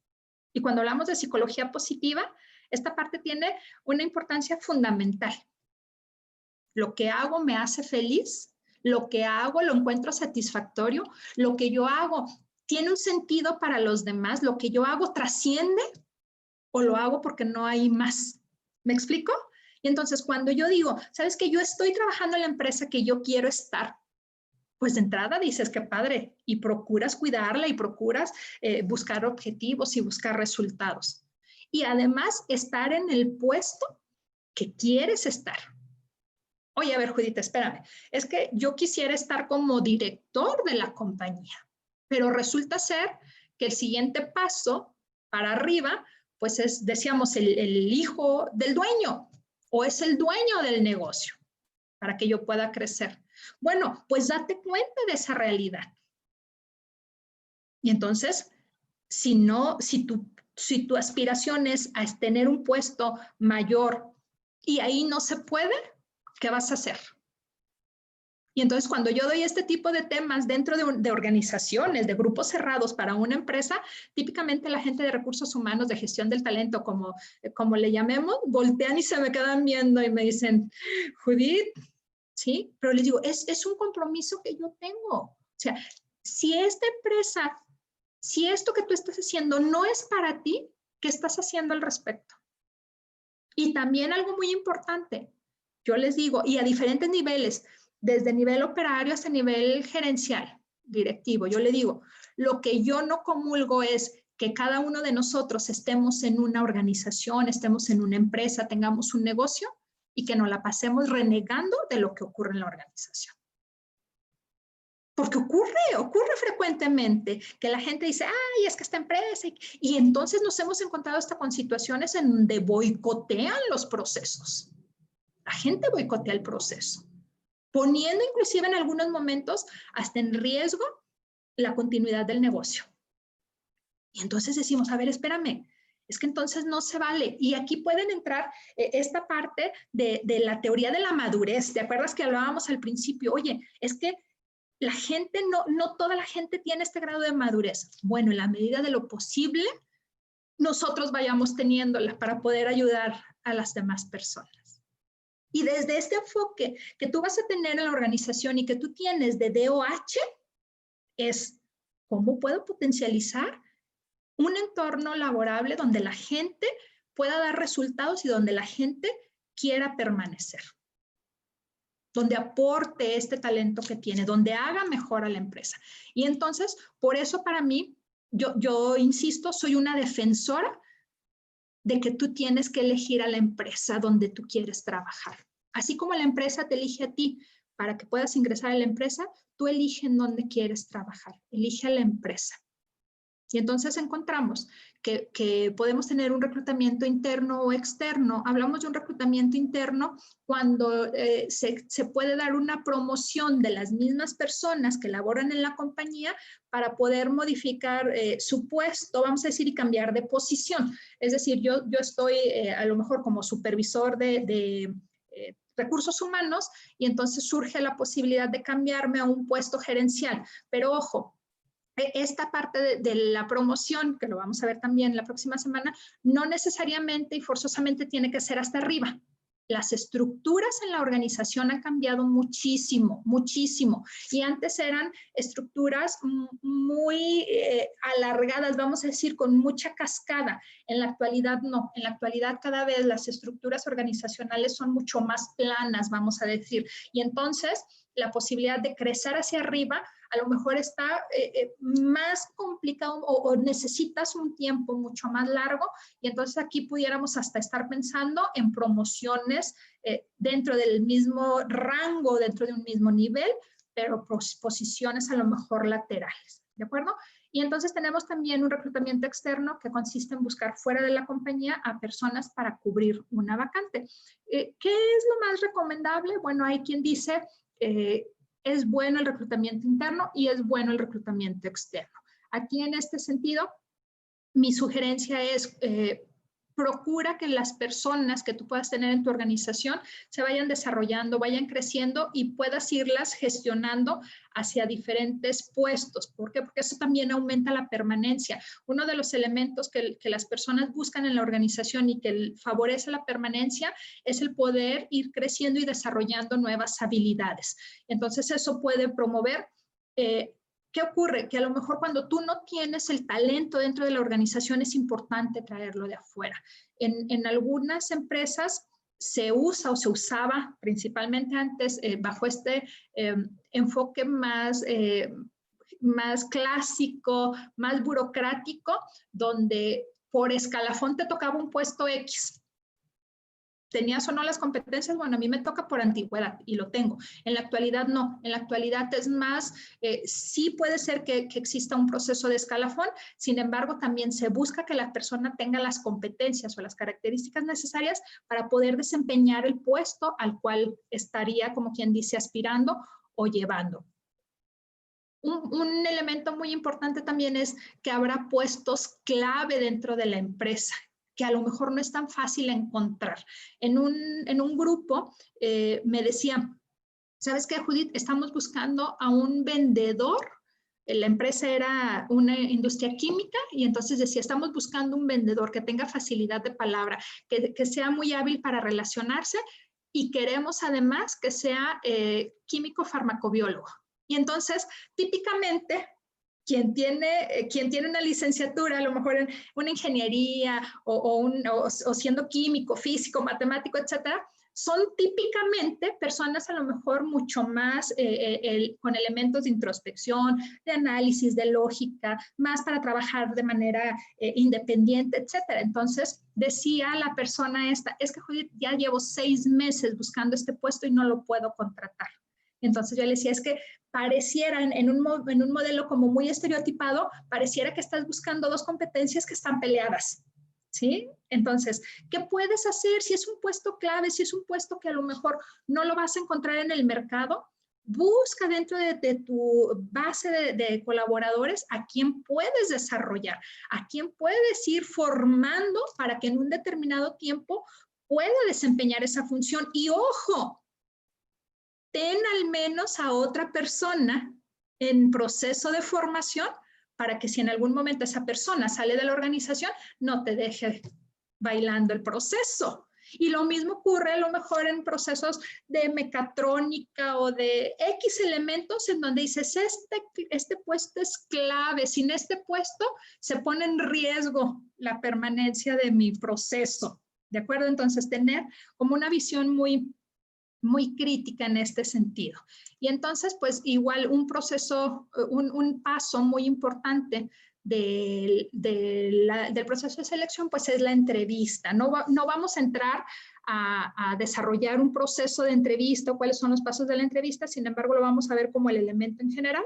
Y cuando hablamos de psicología positiva, esta parte tiene una importancia fundamental. Lo que hago me hace feliz, lo que hago lo encuentro satisfactorio, lo que yo hago tiene un sentido para los demás, lo que yo hago trasciende o lo hago porque no hay más. ¿Me explico? Y entonces cuando yo digo, ¿sabes qué? Yo estoy trabajando en la empresa que yo quiero estar, pues de entrada dices, qué padre, y procuras cuidarla y procuras buscar objetivos y buscar resultados. Y además estar en el puesto que quieres estar. Oye, a ver, Judith, espérame, es que yo quisiera estar como director de la compañía, pero resulta ser que el siguiente paso para arriba, pues es, decíamos, el hijo del dueño o es el dueño del negocio para que yo pueda crecer. Bueno, pues date cuenta de esa realidad. Y entonces, si tu aspiración es a tener un puesto mayor y ahí no se puede, ¿qué vas a hacer? Y entonces cuando yo doy este tipo de temas dentro de organizaciones, de grupos cerrados para una empresa, típicamente la gente de recursos humanos, de gestión del talento, como le llamemos, voltean y se me quedan viendo y me dicen, Judith, ¿sí? Pero les digo, es un compromiso que yo tengo. O sea, si esta empresa, si esto que tú estás haciendo no es para ti, ¿qué estás haciendo al respecto? Y también algo muy importante, yo les digo, y a diferentes niveles, desde nivel operario hasta nivel gerencial, directivo, yo le digo, lo que yo no comulgo es que cada uno de nosotros estemos en una organización, estemos en una empresa, tengamos un negocio y que nos la pasemos renegando de lo que ocurre en la organización. Porque ocurre frecuentemente que la gente dice, ay, es que esta empresa, y entonces nos hemos encontrado hasta con situaciones en donde boicotean los procesos. La gente boicotea el proceso, poniendo inclusive en algunos momentos hasta en riesgo la continuidad del negocio. Y entonces decimos, a ver, espérame, es que entonces no se vale. Y aquí pueden entrar esta parte de la teoría de la madurez. ¿Te acuerdas que hablábamos al principio? Oye, es que la gente, no toda la gente tiene este grado de madurez. Bueno, en la medida de lo posible, nosotros vayamos teniéndola para poder ayudar a las demás personas. Y desde este enfoque que tú vas a tener en la organización y que tú tienes de DOH, es cómo puedo potencializar un entorno laborable donde la gente pueda dar resultados y donde la gente quiera permanecer, donde aporte este talento que tiene, donde haga mejor a la empresa. Y entonces, por eso para mí, yo insisto, soy una defensora de que tú tienes que elegir a la empresa donde tú quieres trabajar. Así como la empresa te elige a ti para que puedas ingresar a la empresa, tú eliges en dónde quieres trabajar, elige a la empresa. Y entonces encontramos que podemos tener un reclutamiento interno o externo. Hablamos de un reclutamiento interno cuando se puede dar una promoción de las mismas personas que laboran en la compañía para poder modificar su puesto, vamos a decir, y cambiar de posición. Es decir, yo estoy a lo mejor como supervisor de recursos humanos y entonces surge la posibilidad de cambiarme a un puesto gerencial. Pero ojo, esta parte de la promoción, que lo vamos a ver también la próxima semana, no necesariamente y forzosamente tiene que ser hasta arriba. Las estructuras en la organización han cambiado muchísimo, muchísimo. Y antes eran estructuras muy alargadas, vamos a decir, con mucha cascada. En la actualidad no. En la actualidad cada vez las estructuras organizacionales son mucho más planas, vamos a decir. Y entonces la posibilidad de crecer hacia arriba, a lo mejor está más complicado o necesitas un tiempo mucho más largo, y entonces aquí pudiéramos hasta estar pensando en promociones dentro del mismo rango, dentro de un mismo nivel, pero posiciones a lo mejor laterales, ¿de acuerdo? Y entonces tenemos también un reclutamiento externo que consiste en buscar fuera de la compañía a personas para cubrir una vacante. ¿Qué es lo más recomendable? Bueno, hay quien dice es bueno el reclutamiento interno y es bueno el reclutamiento externo. Aquí en este sentido, mi sugerencia es procura que las personas que tú puedas tener en tu organización se vayan desarrollando, vayan creciendo y puedas irlas gestionando hacia diferentes puestos. ¿Por qué? Porque eso también aumenta la permanencia. Uno de los elementos que las personas buscan en la organización y que favorece la permanencia es el poder ir creciendo y desarrollando nuevas habilidades. Entonces, eso puede promover ¿qué ocurre? Que a lo mejor cuando tú no tienes el talento dentro de la organización es importante traerlo de afuera. En algunas empresas se usa o se usaba principalmente antes bajo este enfoque más clásico, más burocrático, donde por escalafón te tocaba un puesto X. ¿Tenías o no las competencias? Bueno, a mí me toca por antigüedad y lo tengo. En la actualidad no. En la actualidad es más, sí puede ser que exista un proceso de escalafón, sin embargo, también se busca que la persona tenga las competencias o las características necesarias para poder desempeñar el puesto al cual estaría, como quien dice, aspirando o llevando. Un elemento muy importante también es que habrá puestos clave dentro de la empresa, que a lo mejor no es tan fácil encontrar. En un grupo me decían, ¿sabes qué, Judith? Estamos buscando a un vendedor. La empresa era una industria química y entonces decía, estamos buscando un vendedor que tenga facilidad de palabra, que sea muy hábil para relacionarse y queremos además que sea químico farmacobiólogo. Y entonces, típicamente, quien tiene una licenciatura, a lo mejor en una ingeniería o siendo químico, físico, matemático, etcétera, son típicamente personas a lo mejor mucho más con elementos de introspección, de análisis, de lógica, más para trabajar de manera independiente, etcétera. Entonces, decía la persona esta, es que Judith, ya llevo 6 meses buscando este puesto y no lo puedo contratar. Entonces yo le decía, es que pareciera en un modelo como muy estereotipado, pareciera que estás buscando 2 competencias que están peleadas, ¿sí? Entonces, ¿qué puedes hacer si es un puesto clave, si es un puesto que a lo mejor no lo vas a encontrar en el mercado? Busca dentro de tu base de colaboradores a quién puedes desarrollar, a quién puedes ir formando para que en un determinado tiempo pueda desempeñar esa función. Y ojo, ten al menos a otra persona en proceso de formación para que si en algún momento esa persona sale de la organización, no te deje bailando el proceso. Y lo mismo ocurre a lo mejor en procesos de mecatrónica o de X elementos en donde dices, este puesto es clave, sin este puesto se pone en riesgo la permanencia de mi proceso, ¿de acuerdo? Entonces tener como una visión muy crítica en este sentido. Y entonces, pues igual un proceso, un paso muy importante del proceso de selección, pues es la entrevista. No vamos a entrar a desarrollar un proceso de entrevista o cuáles son los pasos de la entrevista, sin embargo, lo vamos a ver como el elemento en general.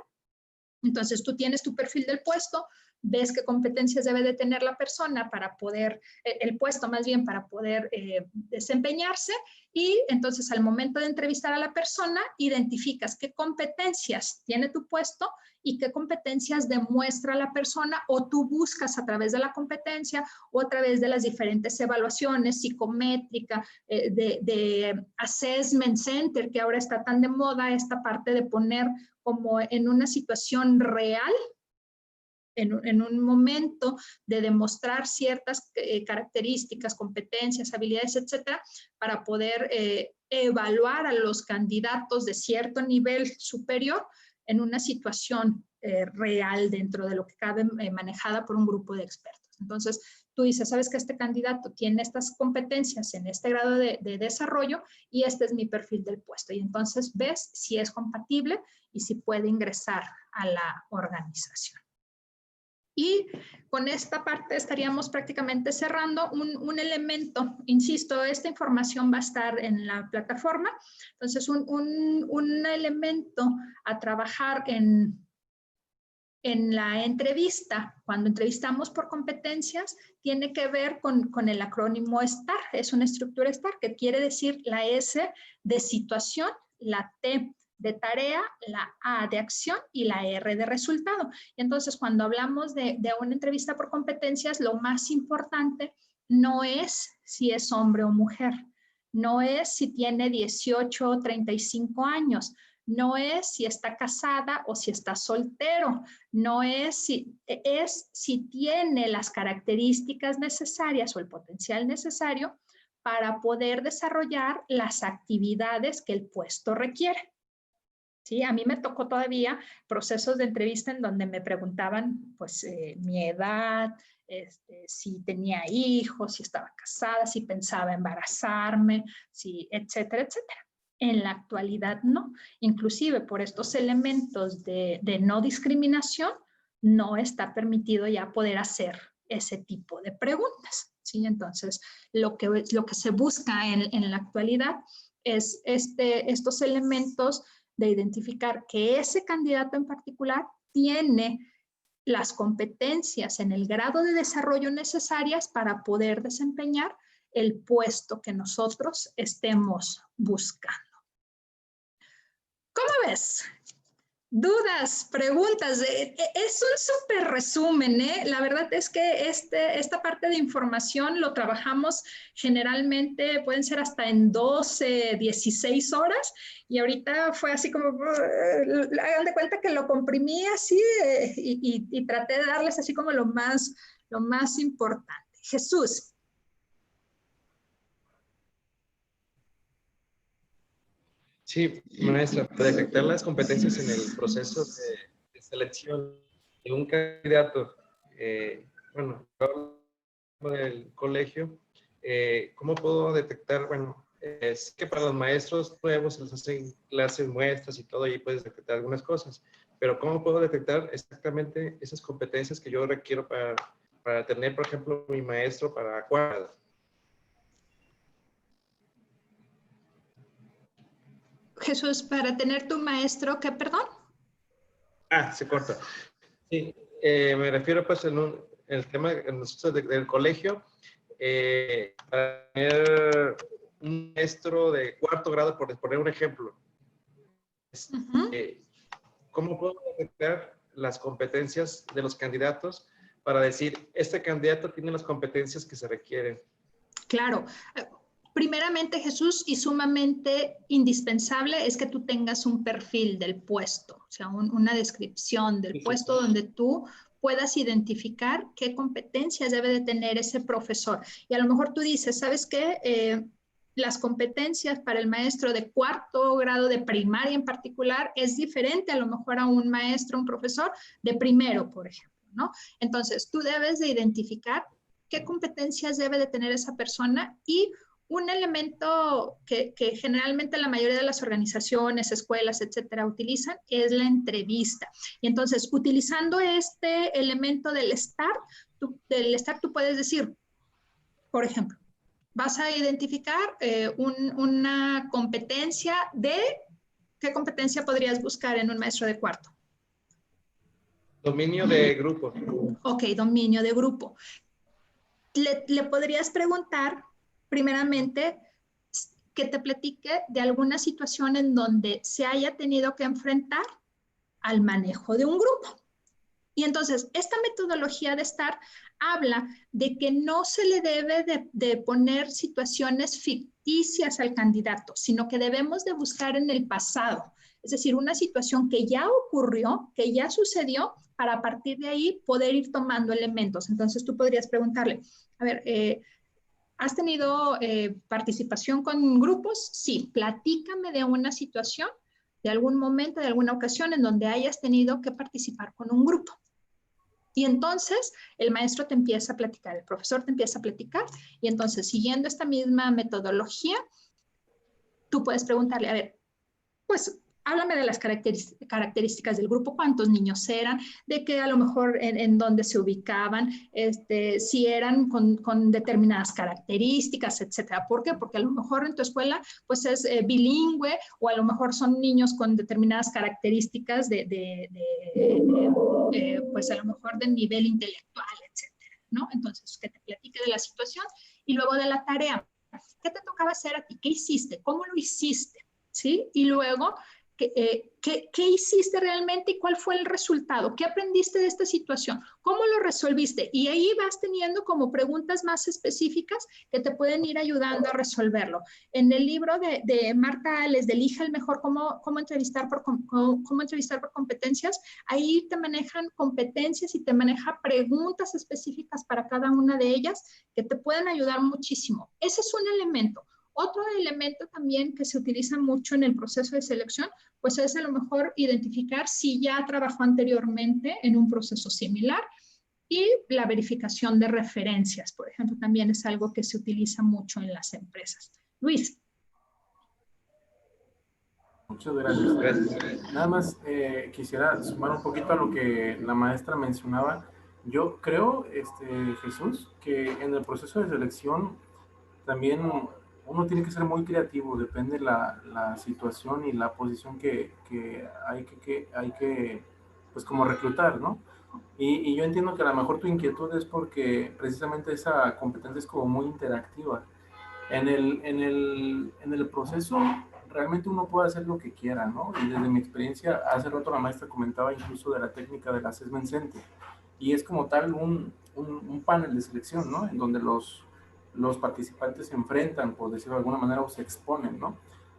Entonces, tú tienes tu perfil del puesto, ves qué competencias debe de tener la persona para poder, el puesto más bien para poder desempeñarse, y entonces al momento de entrevistar a la persona identificas qué competencias tiene tu puesto y qué competencias demuestra la persona, o tú buscas a través de la competencia o a través de las diferentes evaluaciones psicométricas, de assessment center, que ahora está tan de moda esta parte de poner como en una situación real, en un momento de demostrar ciertas características, competencias, habilidades, etcétera, para poder evaluar a los candidatos de cierto nivel superior en una situación real dentro de lo que cabe manejada por un grupo de expertos. Entonces, tú dices, sabes que este candidato tiene estas competencias en este grado de desarrollo y este es mi perfil del puesto. Y entonces ves si es compatible y si puede ingresar a la organización. Y con esta parte estaríamos prácticamente cerrando un elemento. Insisto, esta información va a estar en la plataforma. Entonces, un elemento a trabajar en la entrevista, cuando entrevistamos por competencias, tiene que ver con el acrónimo STAR. Es una estructura STAR que quiere decir la S de situación, la T de tarea, la A de acción y la R de resultado. Y entonces, cuando hablamos de una entrevista por competencias, lo más importante no es si es hombre o mujer, no es si tiene 18 o 35 años, no es si está casada o si está soltero, no es si tiene las características necesarias o el potencial necesario para poder desarrollar las actividades que el puesto requiere. Sí, a mí me tocó todavía procesos de entrevista en donde me preguntaban pues mi edad, si tenía hijos, si estaba casada, si pensaba embarazarme, si, etcétera, etcétera. En la actualidad no. Inclusive por estos elementos de no discriminación no está permitido ya poder hacer ese tipo de preguntas. ¿Sí? Entonces, lo que se busca en la actualidad es estos elementos de identificar que ese candidato en particular tiene las competencias en el grado de desarrollo necesarias para poder desempeñar el puesto que nosotros estemos buscando. ¿Cómo ves? ¿Dudas? ¿Preguntas? Es un súper resumen, ¿eh? La verdad es que esta parte de información lo trabajamos generalmente, pueden ser hasta en 12, 16 horas, y ahorita fue así como, hagan de cuenta que lo comprimí así y traté de darles así como lo más importante. Jesús. Sí, maestra, para detectar las competencias en el proceso de selección de un candidato, bueno, del colegio, ¿cómo puedo detectar? Bueno, es que para los maestros nuevos les hacen muestras y todo, y puedes detectar algunas cosas, pero ¿cómo puedo detectar exactamente esas competencias que yo requiero para tener, por ejemplo, mi maestro para cuadro? Jesús, para tener tu maestro, ¿qué, perdón? Ah, se corta. Sí, me refiero pues en el tema del colegio, para tener un maestro de cuarto grado, por poner un ejemplo. ¿Cómo puedo detectar las competencias de los candidatos para decir, este candidato tiene las competencias que se requieren? Claro. Primeramente, Jesús, y sumamente indispensable es que tú tengas un perfil del puesto, o sea, una descripción del puesto donde tú puedas identificar qué competencias debe de tener ese profesor. Y a lo mejor tú dices, ¿sabes qué? Las competencias para el maestro de cuarto grado de primaria en particular es diferente a lo mejor a un maestro, un profesor de primero, por ejemplo, ¿no? Entonces, tú debes de identificar qué competencias debe de tener esa persona, y un elemento que generalmente la mayoría de las organizaciones, escuelas, etcétera, utilizan es la entrevista. Y entonces, utilizando este elemento del STAR, tú puedes decir, por ejemplo, vas a identificar una competencia de, ¿qué competencia podrías buscar en un maestro de cuarto? Dominio de grupo. Ok, dominio de grupo. Le podrías preguntar, primeramente, que te platique de alguna situación en donde se haya tenido que enfrentar al manejo de un grupo. Y entonces, esta metodología de STAR habla de que no se le debe de poner situaciones ficticias al candidato, sino que debemos de buscar en el pasado. Es decir, una situación que ya ocurrió, que ya sucedió, para a partir de ahí poder ir tomando elementos. Entonces, tú podrías preguntarle, a ver, ¿has tenido participación con grupos? Sí, platícame de una situación, de algún momento, de alguna ocasión en donde hayas tenido que participar con un grupo. Y entonces el maestro te empieza a platicar, el profesor te empieza a platicar, y entonces siguiendo esta misma metodología, tú puedes preguntarle, a ver, pues háblame de las características del grupo, cuántos niños eran, de que a lo mejor en dónde se ubicaban, si eran con determinadas características, etcétera. ¿Por qué? Porque a lo mejor en tu escuela pues es bilingüe, o a lo mejor son niños con determinadas características pues a lo mejor de nivel intelectual, etcétera, ¿no? Entonces, que te platique de la situación y luego de la tarea. ¿Qué te tocaba hacer a ti? ¿Qué hiciste? ¿Cómo lo hiciste? ¿Sí? Y luego, ¿qué hiciste realmente y cuál fue el resultado? ¿Qué aprendiste de esta situación? ¿Cómo lo resolviste? Y ahí vas teniendo como preguntas más específicas que te pueden ir ayudando a resolverlo. En el libro de Marta Ales, de Elige el Mejor, cómo entrevistar por competencias, ahí te manejan competencias y te maneja preguntas específicas para cada una de ellas que te pueden ayudar muchísimo. Ese es un elemento. Otro elemento también que se utiliza mucho en el proceso de selección, pues es a lo mejor identificar si ya trabajó anteriormente en un proceso similar, y la verificación de referencias, por ejemplo, también es algo que se utiliza mucho en las empresas. Luis. Muchas gracias. Nada más quisiera sumar un poquito a lo que la maestra mencionaba. Yo creo, Jesús, que en el proceso de selección también uno tiene que ser muy creativo, depende la situación y la posición que hay que pues como reclutar, ¿no? Y yo entiendo que a lo mejor tu inquietud es porque precisamente esa competencia es como muy interactiva. En el proceso realmente uno puede hacer lo que quiera, ¿no? Y desde mi experiencia, hace rato la maestra comentaba incluso de la técnica del Assessment Center, y es como tal un panel de selección, ¿no? En donde los participantes se enfrentan, por decirlo de alguna manera, o se exponen, ¿no?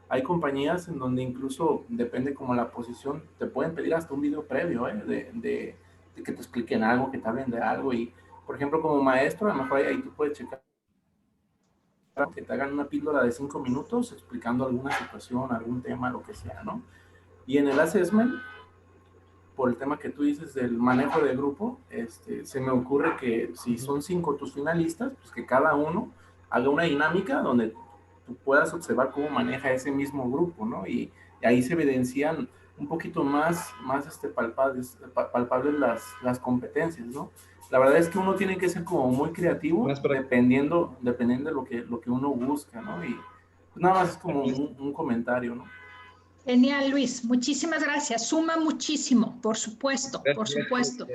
Hay compañías en donde incluso, depende como la posición, te pueden pedir hasta un video previo, de que te expliquen algo, que te hablen de algo, y por ejemplo como maestro, a lo mejor ahí tú puedes checar que te hagan una píldora de 5 minutos explicando alguna situación, algún tema, lo que sea, ¿no? Y en el assessment, por el tema que tú dices del manejo de grupo, se me ocurre que si son 5 tus finalistas, pues que cada uno haga una dinámica donde tú puedas observar cómo maneja ese mismo grupo, ¿no? Y ahí se evidencian un poquito más palpables las competencias, ¿no? La verdad es que uno tiene que ser como muy creativo dependiendo de lo que uno busca, ¿no? Y pues nada más es como un comentario, ¿no? Genial, Luis. Muchísimas gracias. Suma muchísimo, por supuesto, por supuesto.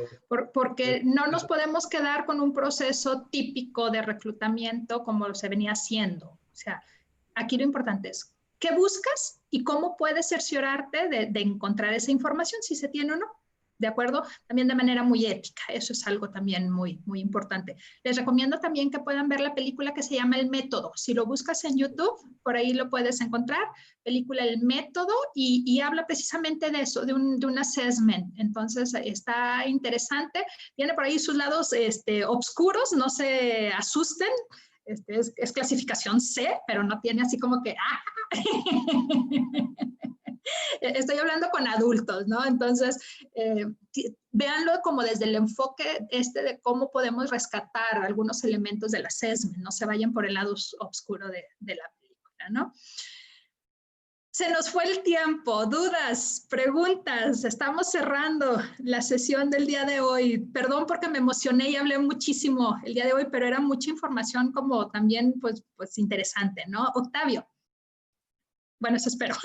Porque no nos podemos quedar con un proceso típico de reclutamiento como se venía haciendo. O sea, aquí lo importante es qué buscas y cómo puedes cerciorarte de encontrar esa información, si se tiene o no. ¿De acuerdo? También de manera muy ética. Eso es algo también muy, muy importante. Les recomiendo también que puedan ver la película que se llama El Método. Si lo buscas en YouTube, por ahí lo puedes encontrar. Película El Método, y habla precisamente de eso, de un assessment. Entonces, está interesante. Tiene por ahí sus lados obscuros, no se asusten. Es clasificación C, pero no tiene así como que... Estoy hablando con adultos, ¿no? Entonces, véanlo como desde el enfoque de cómo podemos rescatar algunos elementos del assessment, no se vayan por el lado oscuro de la película, ¿no? Se nos fue el tiempo. Dudas, preguntas. Estamos cerrando la sesión del día de hoy. Perdón porque me emocioné y hablé muchísimo el día de hoy, pero era mucha información como también, pues interesante, ¿no? Octavio. Bueno, eso espero.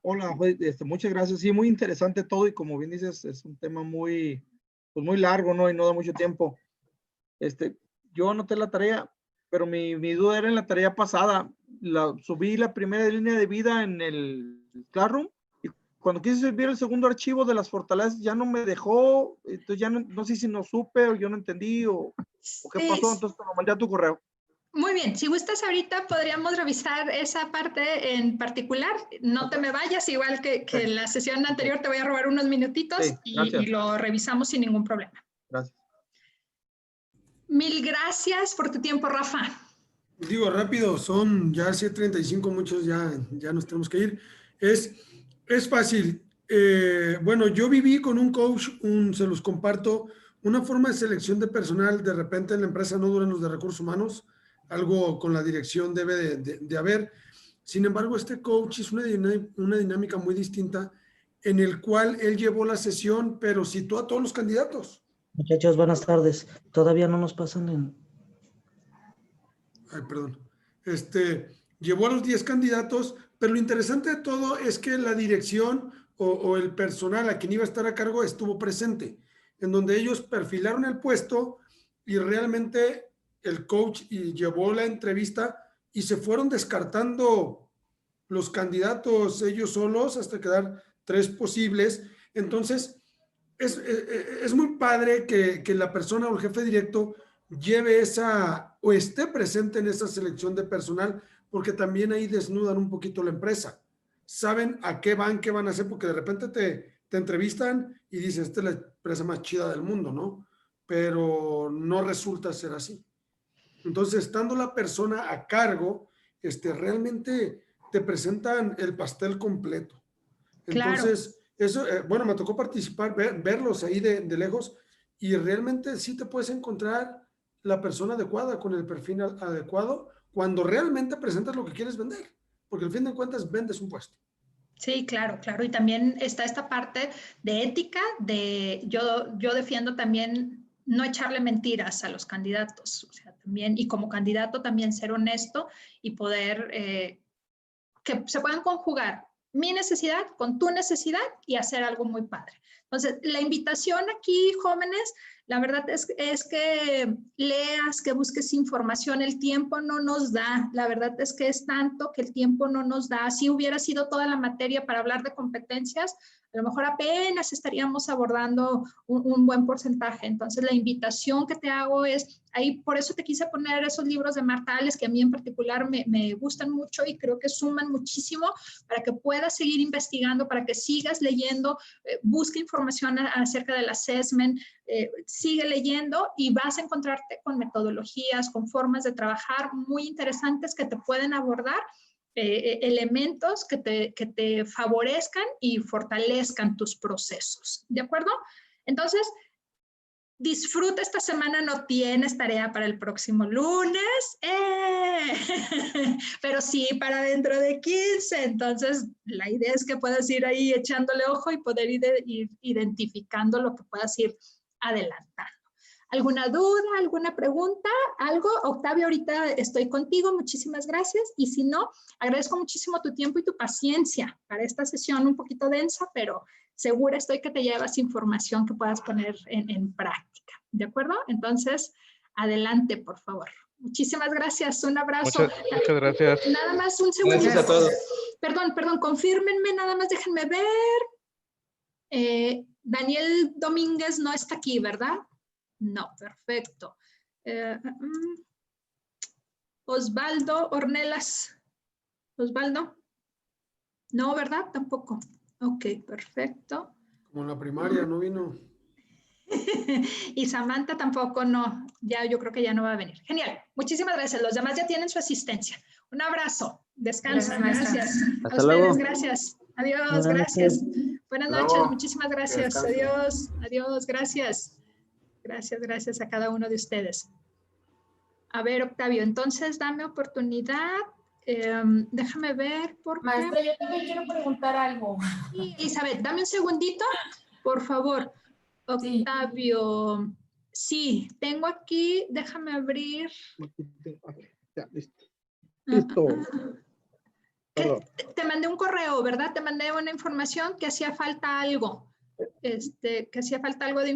Hola, muchas gracias. Sí, muy interesante todo, y como bien dices, es un tema muy, pues muy largo, ¿no? Y no da mucho tiempo. Yo anoté la tarea, pero mi duda era en la tarea pasada. Subí la primera línea de vida en el Classroom, y cuando quise subir el segundo archivo de las fortalezas ya no me dejó. Entonces ya no sé si no supe o yo no entendí o qué pasó. Entonces te lo mandé a tu correo. Muy bien, si gustas ahorita podríamos revisar esa parte en particular. No te me vayas, igual que en la sesión anterior te voy a robar unos minutitos y lo revisamos sin ningún problema. Gracias. Mil gracias por tu tiempo, Rafa. Digo, rápido, son ya 7:35, muchos ya nos tenemos que ir. Es fácil. Bueno, yo viví con un coach, se los comparto, una forma de selección de personal. De repente en la empresa no duran los de recursos humanos, algo con la dirección debe de haber. Sin embargo, este coach es una dinámica muy distinta, en el cual él llevó la sesión, pero citó a todos los candidatos. Muchachos, buenas tardes. Todavía no nos pasan en... Ay, perdón. Llevó a los 10 candidatos, pero lo interesante de todo es que la dirección o el personal a quien iba a estar a cargo estuvo presente, en donde ellos perfilaron el puesto y realmente el coach llevó la entrevista y se fueron descartando los candidatos ellos solos hasta quedar 3 posibles. Entonces, es muy padre que la persona o el jefe directo lleve o esté presente en esa selección de personal, porque también ahí desnudan un poquito la empresa. Saben a qué van a hacer, porque de repente te entrevistan y dices, esta es la empresa más chida del mundo, ¿no? Pero no resulta ser así. Entonces, estando la persona a cargo, realmente te presentan el pastel completo. Entonces, eso, bueno, me tocó participar, verlos ahí de lejos, y realmente sí te puedes encontrar la persona adecuada con el perfil adecuado cuando realmente presentas lo que quieres vender, porque al fin de cuentas vendes un puesto. Sí, claro, claro. Y también está esta parte de ética, yo defiendo también no echarle mentiras a los candidatos, o sea, también, y como candidato también ser honesto y poder, que se puedan conjugar mi necesidad con tu necesidad y hacer algo muy padre. Entonces, la invitación aquí, jóvenes, la verdad es que leas, que busques información. El tiempo no nos da. La verdad es que es tanto que el tiempo no nos da. Si hubiera sido toda la materia para hablar de competencias, a lo mejor apenas estaríamos abordando un buen porcentaje. Entonces, la invitación que te hago es, ahí por eso te quise poner esos libros de Marta Ales, que a mí en particular me gustan mucho y creo que suman muchísimo para que puedas seguir investigando, para que sigas leyendo, busca información acerca del assessment, sigue leyendo y vas a encontrarte con metodologías, con formas de trabajar muy interesantes que te pueden abordar elementos que te favorezcan y fortalezcan tus procesos, ¿de acuerdo? Entonces, disfruta esta semana, no tienes tarea para el próximo lunes, pero sí para dentro de 15, entonces la idea es que puedas ir ahí echándole ojo y poder ir identificando lo que puedas ir adelantando. ¿Alguna duda, alguna pregunta, algo? Octavio, ahorita estoy contigo, muchísimas gracias. Y si no, agradezco muchísimo tu tiempo y tu paciencia para esta sesión un poquito densa, pero segura estoy que te llevas información que puedas poner en práctica. ¿De acuerdo? Entonces, adelante, por favor. Muchísimas gracias, un abrazo. Muchas gracias. Nada más un segundo. Gracias a todos. Perdón, confírmenme, nada más déjenme ver. Daniel Domínguez no está aquí, ¿verdad? No, perfecto. Osvaldo Ornelas. Osvaldo. No, ¿verdad? Tampoco. Ok, perfecto. Como en la primaria, no vino. Y Samantha tampoco, no. Ya, yo creo que ya no va a venir. Genial. Muchísimas gracias. Los demás ya tienen su asistencia. Un abrazo. Descansa. Gracias. Hasta A ustedes, luego. gracias. Adiós, Buenas gracias. Buenas Hasta noches, luego. muchísimas gracias. Adiós, adiós, gracias. Gracias a cada uno de ustedes. A ver, Octavio, entonces dame oportunidad. Déjame ver por qué. Maestra, yo también quiero preguntar algo. Isabel, dame un segundito, por favor. Octavio, sí, tengo aquí, déjame abrir. Ya, listo. Listo. Perdón. Te mandé un correo, ¿verdad? Te mandé una información que hacía falta algo. Que hacía falta algo de